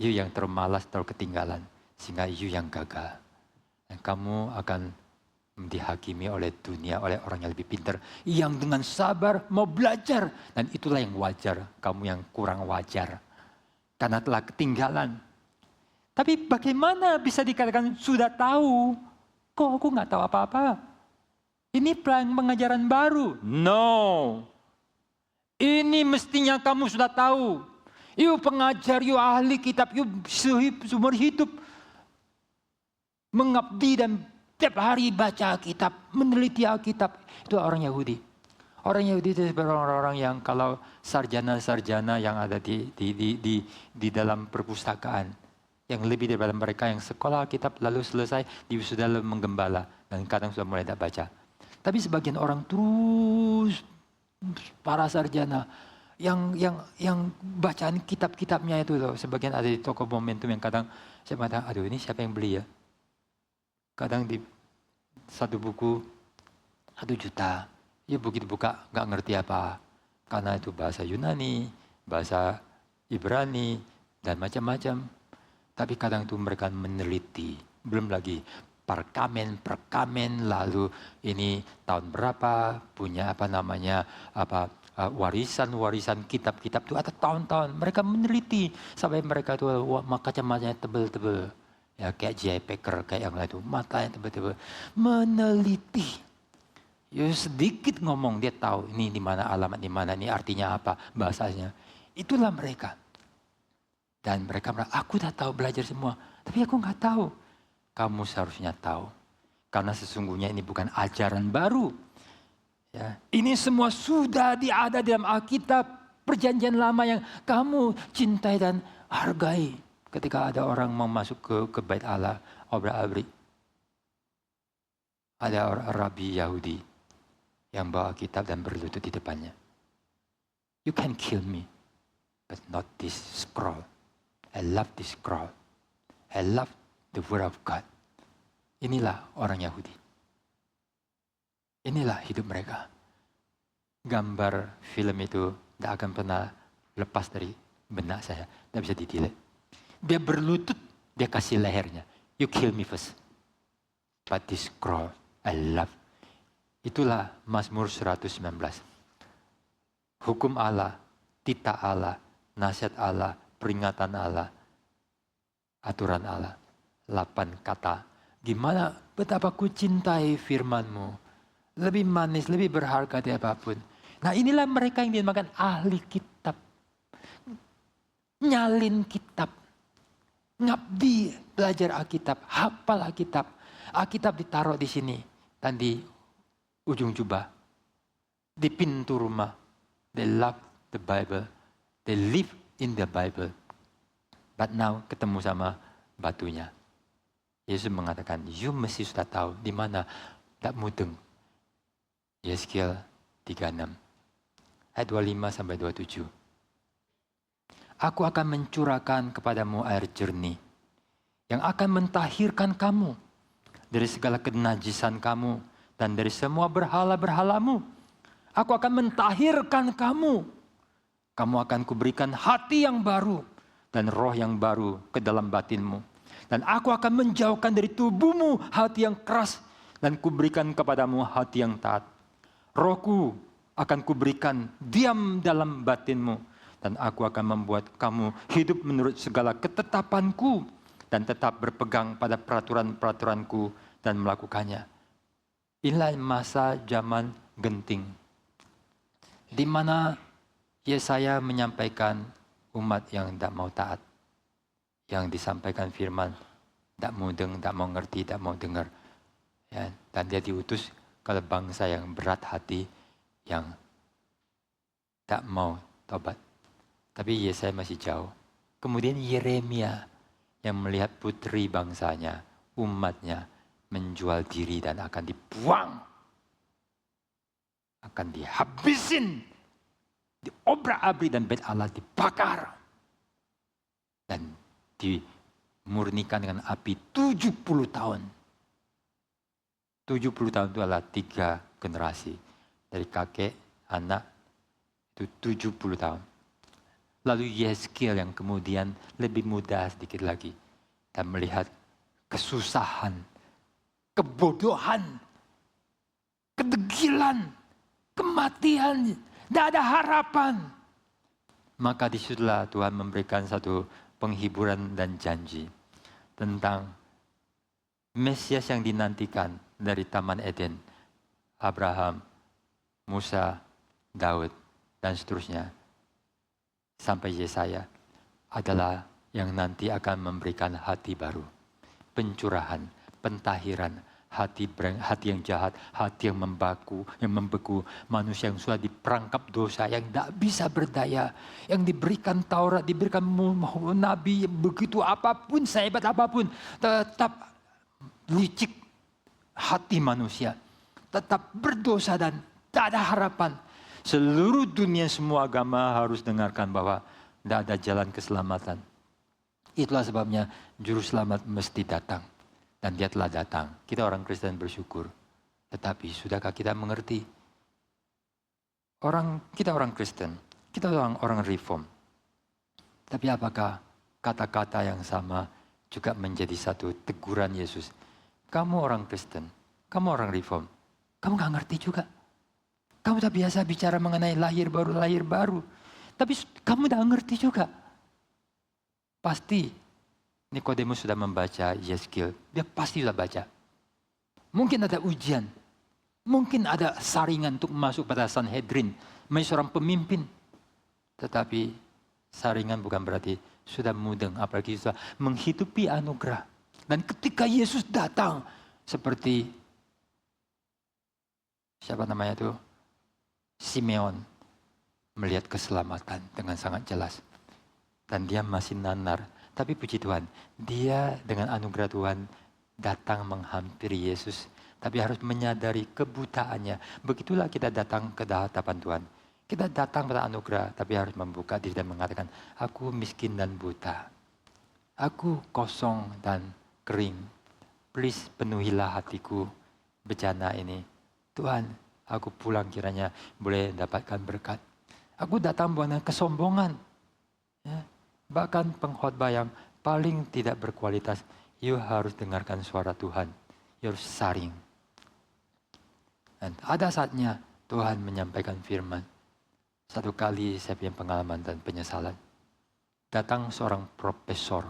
You yang termalas, terlalu ketinggalan. Sehingga you yang gagal. Dan kamu akan dihakimi oleh dunia, oleh orang yang lebih pintar. Yang dengan sabar mau belajar. Dan itulah yang wajar. Kamu yang kurang wajar. Karena telah ketinggalan. Tapi bagaimana bisa dikatakan sudah tahu? Kok aku nggak tahu apa-apa? Ini pengajaran baru. No. Ini mestinya kamu sudah tahu. You pengajar, you ahli kitab, you seumur hidup mengabdi dan tiap hari baca Alkitab, meneliti Alkitab. Itu orang Yahudi. Orang Yahudi itu orang-orang yang kalau sarjana-sarjana yang ada di dalam perpustakaan. Yang lebih daripada mereka yang sekolah Alkitab lalu selesai, dia sudah menggembala. Dan kadang sudah mulai tidak baca. Tapi sebagian orang terus, para sarjana, yang bacaan kitab-kitabnya itu loh. Sebagian ada di toko Momentum yang kadang saya mengatakan, aduh ini siapa yang beli ya? Kadang di satu buku 1 juta. Ya begitu buka nggak ngerti apa. Karena itu bahasa Yunani, bahasa Ibrani, dan macam-macam. Tapi kadang itu mereka meneliti. Belum lagi perkamen, lalu ini tahun berapa, punya apa namanya, warisan kitab-kitab itu ada tahun-tahun. Mereka meneliti sampai mereka itu kacamata tebel-tebel. Ya kayak J.I. Packer, kayak yang lain itu, matanya tebel-tebel. Meneliti. Ya sedikit ngomong, dia tahu ini di mana alamat, di mana ini artinya apa, bahasanya. Itulah mereka. Dan mereka bilang, aku udah tahu belajar semua, tapi aku nggak tahu. Kamu seharusnya tahu. Karena sesungguhnya ini bukan ajaran baru. Ya, ini semua sudah ada dalam Alkitab, perjanjian lama yang kamu cintai dan hargai. Ketika ada orang mau masuk ke bait Allah, obrak-abrik. Ada orang Rabi Yahudi yang bawa kitab dan berlutut di depannya. You can kill me, but not this scroll. I love this scroll. I love the word of God. Inilah orang Yahudi. Inilah hidup mereka. Gambar film itu tidak akan pernah lepas dari benak saya. Tidak bisa didelete. Dia berlutut, dia kasih lehernya. You kill me first. But this scroll, I love. Itulah Mazmur 119. Hukum Allah, titah Allah, nasihat Allah, peringatan Allah, aturan Allah. 8 kata. Gimana betapa ku cintai firman-Mu. Lebih manis, lebih berharga dari apapun. Nah inilah mereka yang dinamakan ahli kitab. nyalin kitab. Ngabdi belajar Alkitab, hafal Alkitab. Alkitab ditaruh di sini dan di ujung jubah. Di pintu rumah. They love the Bible. They live in the Bible. But now ketemu sama batunya. Yesus mengatakan, you mesti sudah tahu di mana tak mudeng. Yeskiel 36 ayat 25 sampai 27. Aku akan mencurahkan kepadamu air jernih yang akan mentahirkan kamu dari segala kenajisan kamu dan dari semua berhala-berhalamu. Aku akan mentahirkan kamu. Kamu akan kuberikan hati yang baru dan roh yang baru ke dalam batinmu. Dan aku akan menjauhkan dari tubuhmu hati yang keras dan kuberikan kepadamu hati yang taat. Rohku akan kuberikan diam dalam batinmu. Dan aku akan membuat kamu hidup menurut segala ketetapanku. Dan tetap berpegang pada peraturan-peraturanku dan melakukannya. Inilah masa zaman genting. Di mana Yesaya menyampaikan umat yang tidak mau taat. Yang disampaikan firman, tidak mudeng, tidak mau ngerti, tidak mau dengar. Ya, dan dia diutus ke bangsa yang berat hati, yang tak mau tobat. Tapi Yesaya masih jauh. Kemudian Yeremia yang melihat putri bangsanya, umatnya menjual diri dan akan dibuang. Akan dihabisin. Diobrak-abrik dan bait Allah dibakar. Dan dimurnikan dengan api 70 tahun. 70 tahun itu adalah 3 generasi. Dari kakek, anak, itu 70 tahun. Lalu Yeskiel yang kemudian lebih muda sedikit lagi. Dan melihat kesusahan, kebodohan, kedegilan, kematian, tidak ada harapan. Maka disitulah Tuhan memberikan satu penghiburan dan janji tentang Mesias yang dinantikan dari Taman Eden, Abraham, Musa, Daud, dan seterusnya. Sampai Yesaya adalah yang nanti akan memberikan hati baru. Pencurahan, pentahiran, hati yang jahat, hati yang membeku, manusia yang sudah diperangkap dosa, yang tidak bisa berdaya, yang diberikan Taurat, diberikan Nabi, begitu apapun, sehebat apapun, tetap licik hati manusia, tetap berdosa dan tak ada harapan. Seluruh dunia, semua agama harus dengarkan bahwa tidak ada jalan keselamatan. Itulah sebabnya juru selamat mesti datang. Dan dia telah datang. Kita orang Kristen bersyukur. Tetapi sudahkah kita mengerti? Kita orang Kristen, kita orang reform. Tapi apakah kata-kata yang sama juga menjadi satu teguran Yesus? Kamu orang Kristen, kamu orang reform, kamu gak ngerti juga. Kamu tak biasa bicara mengenai lahir baru. Tapi kamu tak ngerti juga. Pasti Nikodemus sudah membaca Yeskiel. Dia pasti sudah baca. Mungkin ada ujian. Mungkin ada saringan untuk masuk pada Sanhedrin. Menjadi seorang pemimpin. Tetapi saringan bukan berarti sudah mudeng. Apalagi sudah menghidupi anugerah. Dan ketika Yesus datang. Seperti siapa namanya itu? Simeon melihat keselamatan dengan sangat jelas. Dan dia masih nanar. Tapi puji Tuhan, dia dengan anugerah Tuhan datang menghampiri Yesus. Tapi harus menyadari kebutaannya. Begitulah kita datang ke hadapan Tuhan. Kita datang pada anugerah, tapi harus membuka diri dan mengatakan, aku miskin dan buta. Aku kosong dan kering. Please penuhilah hatiku bencana ini. Tuhan, aku pulang kiranya boleh dapatkan berkat. Aku datang bukan kesombongan. Ya. Bahkan pengkhotbah yang paling tidak berkualitas, you harus dengarkan suara Tuhan. You harus saring. Dan ada saatnya Tuhan menyampaikan firman. Satu kali saya punya pengalaman dan penyesalan. Datang seorang profesor.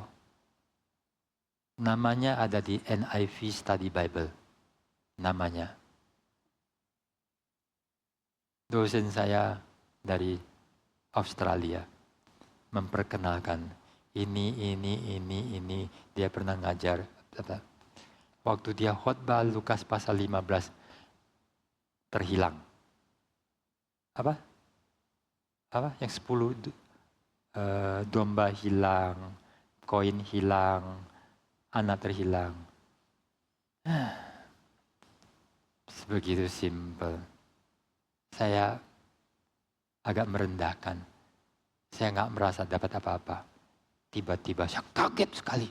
Namanya ada di NIV Study Bible. Namanya. Dosen saya dari Australia. memperkenalkan ini. Dia pernah ngajar. Waktu dia khotbah Lukas pasal 15 terhilang. Apa? Yang 10 domba hilang, koin hilang, anak terhilang. Begitu simpel. Saya agak merendahkan. Saya nggak merasa dapat apa-apa. Tiba-tiba saya kaget sekali.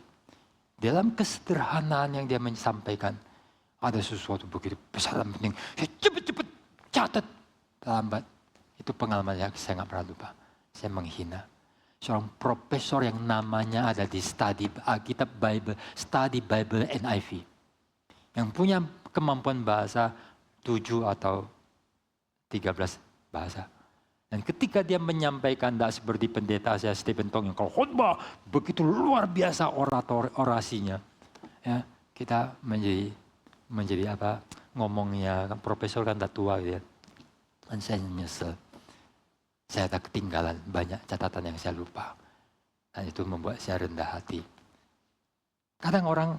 Dalam kesederhanaan yang dia menyampaikan, ada sesuatu begitu besar dan penting. Saya cepet-cepet catat. Terlambat. Itu pengalaman yang saya nggak pernah lupa. Saya menghina. Seorang profesor yang namanya ada di study Alkitab Bible, study Bible NIV. Yang punya kemampuan bahasa 7 atau 13 bahasa. Dan ketika dia menyampaikan, tidak seperti pendeta saya Stephen Tong yang kalau khotbah begitu luar biasa orasinya. Ya, kita menjadi apa ngomongnya, profesor kan tak tua gitu ya. Dan saya nyesel. Saya tak ketinggalan banyak catatan yang saya lupa. Dan itu membuat saya rendah hati. Kadang orang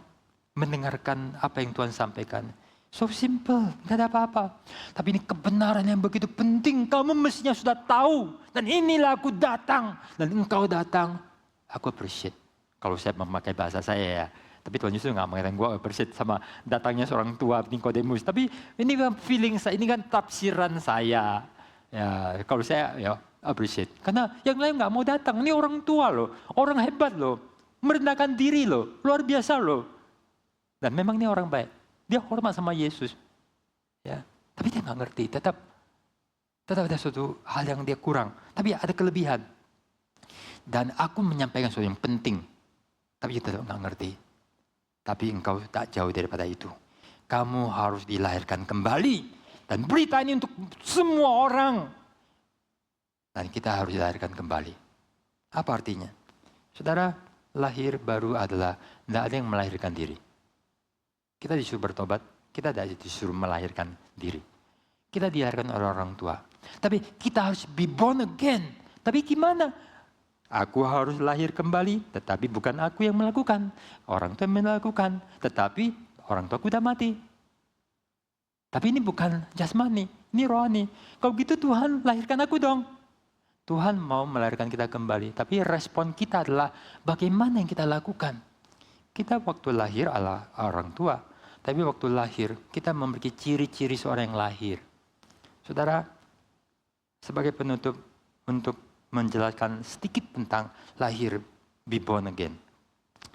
mendengarkan apa yang Tuhan sampaikan. So simple, tidak ada apa-apa. Tapi ini kebenaran yang begitu penting. Kamu mestinya sudah tahu. Dan inilah aku datang. Dan engkau datang. Aku appreciate. Kalau saya memakai bahasa saya ya. Tapi Tuhan Yesus nggak mengatakan gue appreciate sama datangnya seorang tua Nikodemus. Tapi ini kan feeling saya, ini kan tafsiran saya. Ya, kalau saya ya appreciate. Karena yang lain nggak mau datang. Ini orang tua loh. Orang hebat loh. Merendahkan diri loh. Luar biasa loh. Dan memang ini orang baik. Dia hormat sama Yesus. Ya, tapi dia nggak ngerti. Tetap ada suatu hal yang dia kurang. Tapi ada kelebihan. Dan aku menyampaikan sesuatu yang penting. Tapi dia tetap nggak ngerti. Tapi engkau tak jauh daripada itu. Kamu harus dilahirkan kembali. Dan berita ini untuk semua orang. Dan kita harus dilahirkan kembali. Apa artinya? Saudara, lahir baru adalah tidak ada yang melahirkan diri. Kita disuruh bertobat, kita tidak disuruh melahirkan diri. Kita dilahirkan oleh orang tua. Tapi kita harus be born again. Tapi gimana? Aku harus lahir kembali, tetapi bukan aku yang melakukan. Orang tua yang melakukan, tetapi orang tua sudah mati. Tapi ini bukan jasmani, ini rohani. Kalau gitu Tuhan lahirkan aku dong. Tuhan mau melahirkan kita kembali, tapi respon kita adalah bagaimana yang kita lakukan. Kita waktu lahir adalah orang tua. Tapi waktu lahir, kita memiliki ciri-ciri seorang yang lahir. Saudara, sebagai penutup untuk menjelaskan sedikit tentang lahir, be born again.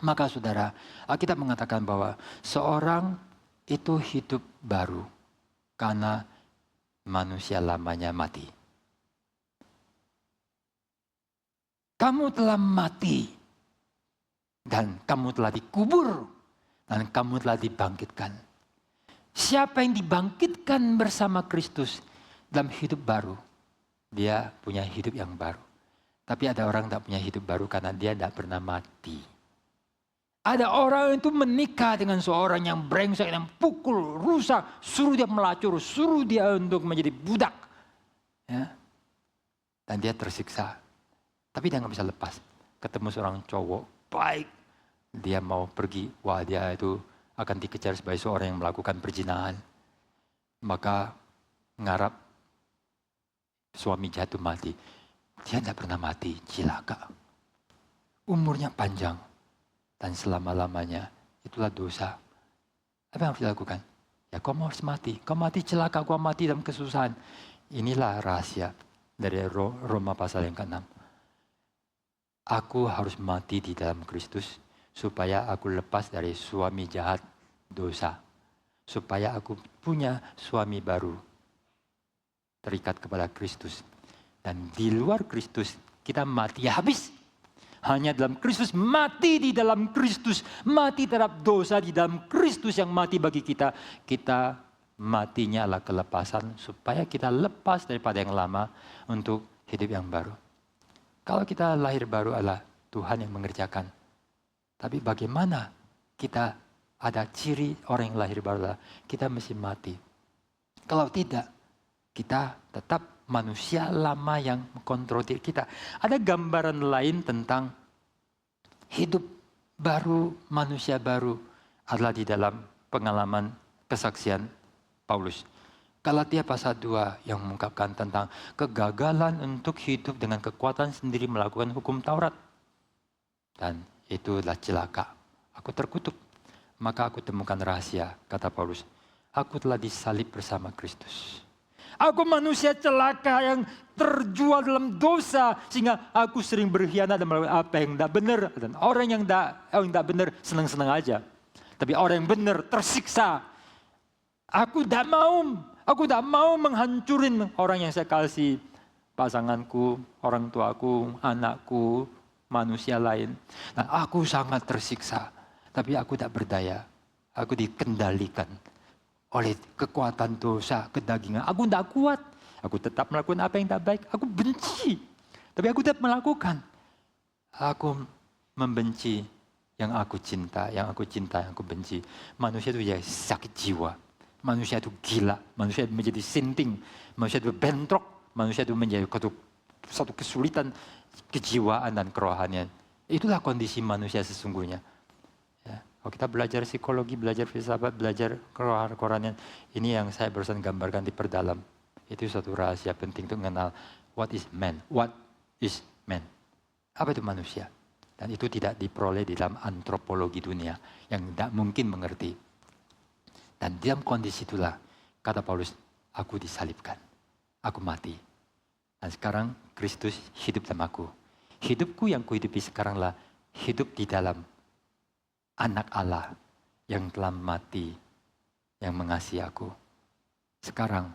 Maka saudara, kita mengatakan bahwa seorang itu hidup baru karena manusia lamanya mati. Kamu telah mati dan kamu telah dikubur. Dan kamu telah dibangkitkan. Siapa yang dibangkitkan bersama Kristus dalam hidup baru, dia punya hidup yang baru. Tapi ada orang tak punya hidup baru karena dia tidak pernah mati. Ada orang itu menikah dengan seorang yang brengsek, yang pukul, rusak, suruh dia melacur, suruh dia untuk menjadi budak. Ya. Dan dia tersiksa. Tapi dia nggak bisa lepas. Ketemu seorang cowok baik. Dia mau pergi, wah dia itu akan dikejar sebagai seorang yang melakukan perzinahan. Maka ngarap suami jatuh mati. Dia tidak pernah mati, cilaka. Umurnya panjang. Dan selama-lamanya itulah dosa. Apa yang harus dilakukan? Ya kamu harus mati. Kamu mati celaka, kamu mati dalam kesusahan. Inilah rahasia dari Roma pasal yang ke-6. Aku harus mati di dalam Kristus. Supaya aku lepas dari suami jahat dosa. Supaya aku punya suami baru. Terikat kepada Kristus. Dan di luar Kristus kita mati habis. Hanya dalam Kristus, mati di dalam Kristus. Mati terhadap dosa di dalam Kristus yang mati bagi kita. Kita matinya adalah kelepasan. Supaya kita lepas daripada yang lama untuk hidup yang baru. Kalau kita lahir baru adalah Tuhan yang mengerjakan. Tapi bagaimana kita ada ciri orang yang lahir baru, kita mesti mati. Kalau tidak, kita tetap manusia lama yang mengkontrol diri kita. Ada gambaran lain tentang hidup baru, manusia baru adalah di dalam pengalaman kesaksian Paulus. Galatia pasal 2 yang mengungkapkan tentang kegagalan untuk hidup dengan kekuatan sendiri melakukan hukum Taurat. Dan itulah celaka. Aku terkutuk. Maka aku temukan rahasia, kata Paulus. Aku telah disalib bersama Kristus. Aku manusia celaka yang terjual dalam dosa. Sehingga aku sering berkhianat dan melakukan apa yang tidak benar. Dan orang yang tidak benar senang-senang aja. Tapi orang yang benar tersiksa. Aku tidak mau menghancurin orang yang saya kasih. Pasanganku, orang tuaku, anakku, manusia lain. Nah, aku sangat tersiksa. Tapi aku tidak berdaya. Aku dikendalikan oleh kekuatan dosa, kedagingan. Aku tidak kuat. Aku tetap melakukan apa yang tidak baik. Aku benci. Tapi aku tetap melakukan. Aku membenci yang aku cinta, yang aku benci. Manusia itu ya sakit jiwa. Manusia itu gila. Manusia itu menjadi sinting. Manusia itu bentrok. Manusia itu menjadi satu kesulitan kejiwaan dan kerohanian. Itulah kondisi manusia sesungguhnya. Kalau kita belajar psikologi, belajar filsafat, belajar kerohanian, ini yang saya barusan gambarkan di perdalam. Itu suatu rahasia penting untuk mengenal what is man. What is man? Apa itu manusia? Dan itu tidak diperoleh di dalam antropologi dunia yang tidak mungkin mengerti. Dan dalam kondisi itulah, kata Paulus, aku disalibkan, aku mati. Dan sekarang Kristus hidup dalam aku. Hidupku yang kuhidupi sekaranglah hidup di dalam Anak Allah yang telah mati, yang mengasihi aku. Sekarang,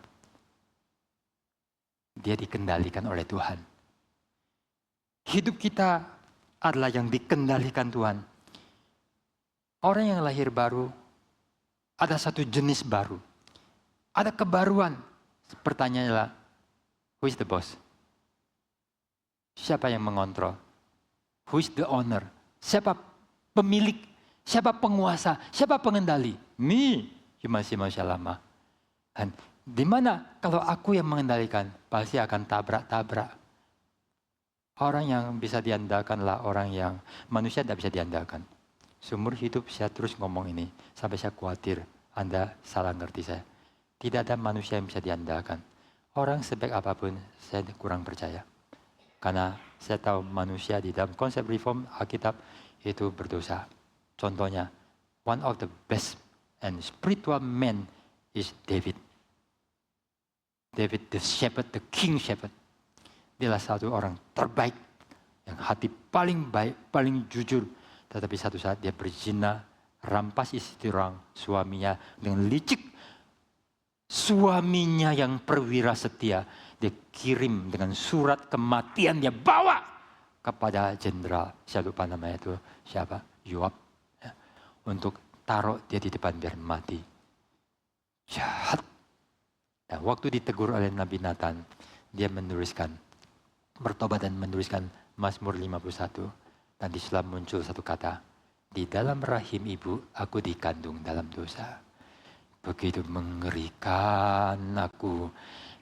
dia dikendalikan oleh Tuhan. Hidup kita adalah yang dikendalikan Tuhan. Orang yang lahir baru, ada satu jenis baru. Ada kebaruan. Pertanyaannya adalah, who is the boss? Siapa yang mengontrol? Who is the owner? Siapa pemilik? Siapa penguasa? Siapa pengendali? Me, masih manusia lama. Dan di mana kalau aku yang mengendalikan, pasti akan tabrak-tabrak. Orang yang bisa diandalkanlah orang yang manusia tidak bisa diandalkan. Seumur hidup saya terus ngomong ini, sampai saya khawatir Anda salah ngerti saya. Tidak ada manusia yang bisa diandalkan. Orang sebaik apapun, saya kurang percaya. Karena saya tahu manusia di dalam konsep reform Alkitab itu berdosa. Contohnya, one of the best and spiritual men is David. David the shepherd, the king shepherd. Dialah satu orang terbaik, yang hati paling baik, paling jujur. Tetapi satu saat dia berzina, rampas istri orang, suaminya dengan licik. Suaminya yang perwira setia, dia kirim dengan surat kematian, dia bawa kepada jenderal. Saya lupa namanya itu siapa, Yoab. Untuk taruh dia di depan biar mati. Jahat. Dan waktu ditegur oleh Nabi Nathan, dia menuliskan, bertobat dan menuliskan Mazmur 51. Dan di situ muncul satu kata, di dalam rahim ibu aku dikandung dalam dosa. Begitu mengerikan aku.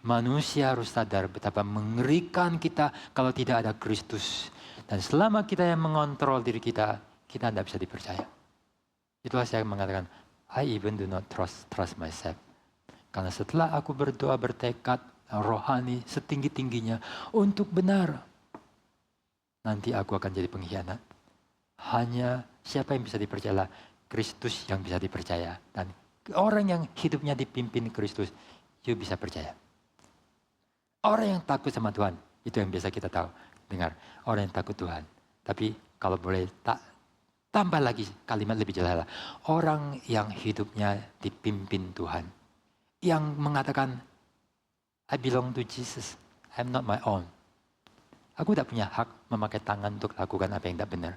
Manusia harus sadar betapa mengerikan kita kalau tidak ada Kristus. Dan selama kita yang mengontrol diri kita, kita tidak bisa dipercaya. Itulah saya mengatakan, I even do not trust myself. Karena setelah aku berdoa bertekad rohani setinggi-tingginya untuk benar, nanti aku akan jadi pengkhianat. Hanya siapa yang bisa dipercaya? Kristus yang bisa dipercaya. Dan orang yang hidupnya dipimpin Kristus, you bisa percaya. Orang yang takut sama Tuhan, itu yang biasa kita tahu. Dengar, orang yang takut Tuhan. Tapi kalau boleh tambah lagi kalimat lebih jelas. Orang yang hidupnya dipimpin Tuhan. Yang mengatakan, I belong to Jesus. I'm not my own. Aku tidak punya hak memakai tangan untuk lakukan apa yang tidak benar.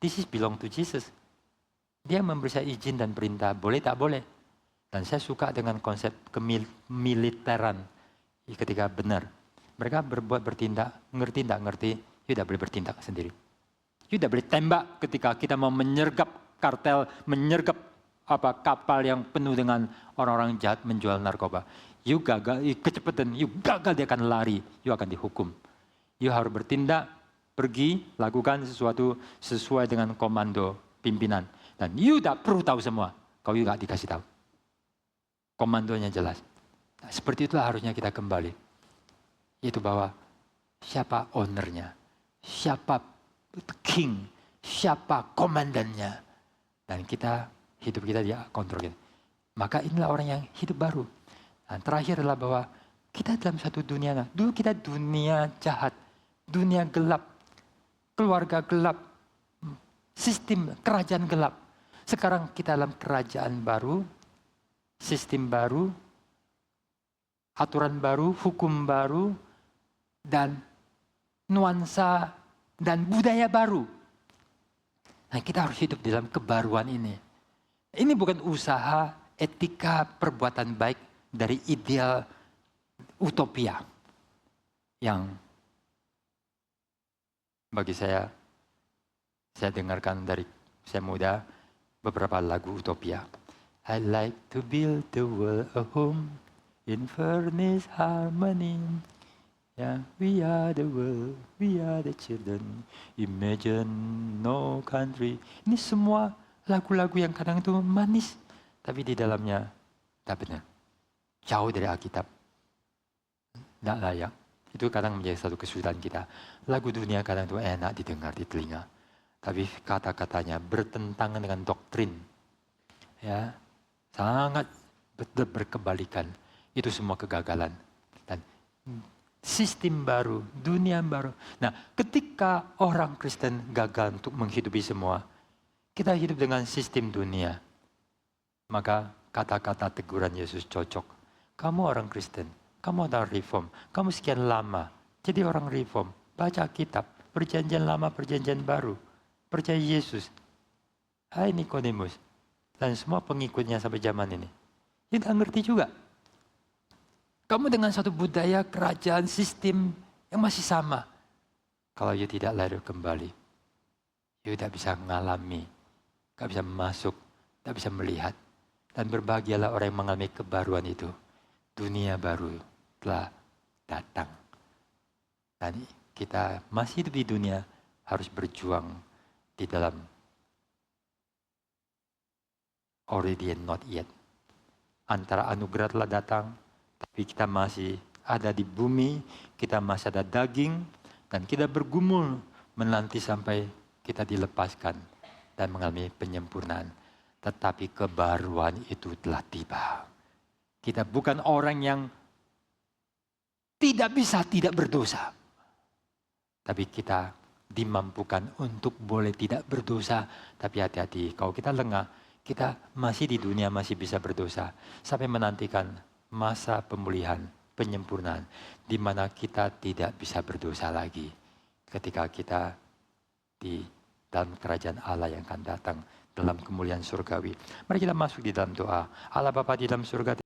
This is belong to Jesus. Dia memberi saya izin dan perintah, boleh tak boleh. Dan saya suka dengan konsep kemiliteran ketika benar. Mereka bertindak, ngerti tidak ngerti, tidak boleh bertindak sendiri. Tidak boleh tembak ketika kita mau menyergap kartel, menyergap kapal yang penuh dengan orang-orang jahat menjual narkoba. You gagal, you kecepatan, you gagal dia akan lari, you akan dihukum. You harus bertindak, pergi, lakukan sesuatu sesuai dengan komando pimpinan. Dan you tak perlu tahu semua, kalau you gak dikasih tahu. Komandonya jelas. Nah, seperti itulah harusnya kita kembali. Itu bahwa siapa ownernya, siapa king, siapa komandannya. Dan kita, hidup kita dia kontrol kita. Maka inilah orang yang hidup baru. Dan terakhir adalah bahwa kita dalam satu dunia. Dulu kita dunia jahat, dunia gelap, keluarga gelap, sistem kerajaan gelap. Sekarang kita dalam kerajaan baru, sistem baru, aturan baru, hukum baru, dan nuansa dan budaya baru. Nah, kita harus hidup dalam kebaruan ini. Ini bukan usaha, etika, perbuatan baik dari ideal utopia yang bagi saya dengarkan dari saya muda beberapa lagu utopia. I like to build the world a home in furnace harmony. Yeah, we are the world, we are the children. Imagine no country. Ini semua lagu-lagu yang kadang itu manis, tapi di dalamnya tak benar. Jauh dari Alkitab. Tidak layak. Itu kadang menjadi satu kesulitan kita. Lagu dunia kadang itu enak didengar di telinga. Tapi kata-katanya bertentangan dengan doktrin. Ya, sangat berkebalikan. Itu semua kegagalan. Dan sistem baru, dunia baru. Nah, ketika orang Kristen gagal untuk menghidupi semua, kita hidup dengan sistem dunia. Maka kata-kata teguran Yesus cocok. Kamu orang Kristen, kamu orang reform, kamu sekian lama jadi orang reform, baca kitab, perjanjian lama, perjanjian baru, percaya Yesus. Hai Nikodemus, dan semua pengikutnya sampai zaman ini. Dia nggak ngerti juga. Kamu dengan satu budaya, kerajaan, sistem yang masih sama. Kalau you tidak lahir kembali, you tidak bisa mengalami, tidak bisa masuk, tidak bisa melihat. Dan berbahagialah orang yang mengalami kebaruan itu. Dunia baru telah datang. Dan kita masih hidup di dunia harus berjuang di dalam already and not yet. Antara anugerah telah datang, tapi kita masih ada di bumi, kita masih ada daging, dan kita bergumul menanti sampai kita dilepaskan dan mengalami penyempurnaan. Tetapi kebaruan itu telah tiba. Kita bukan orang yang tidak bisa tidak berdosa. Tapi kita dimampukan untuk boleh tidak berdosa. Tapi hati-hati, kalau kita lengah, kita masih di dunia masih bisa berdosa. Sampai menantikan masa pemulihan, penyempurnaan. Di mana kita tidak bisa berdosa lagi. Ketika kita di dalam kerajaan Allah yang akan datang. Dalam kemuliaan surgawi. Mari kita masuk di dalam doa. Allah Bapa di dalam surga.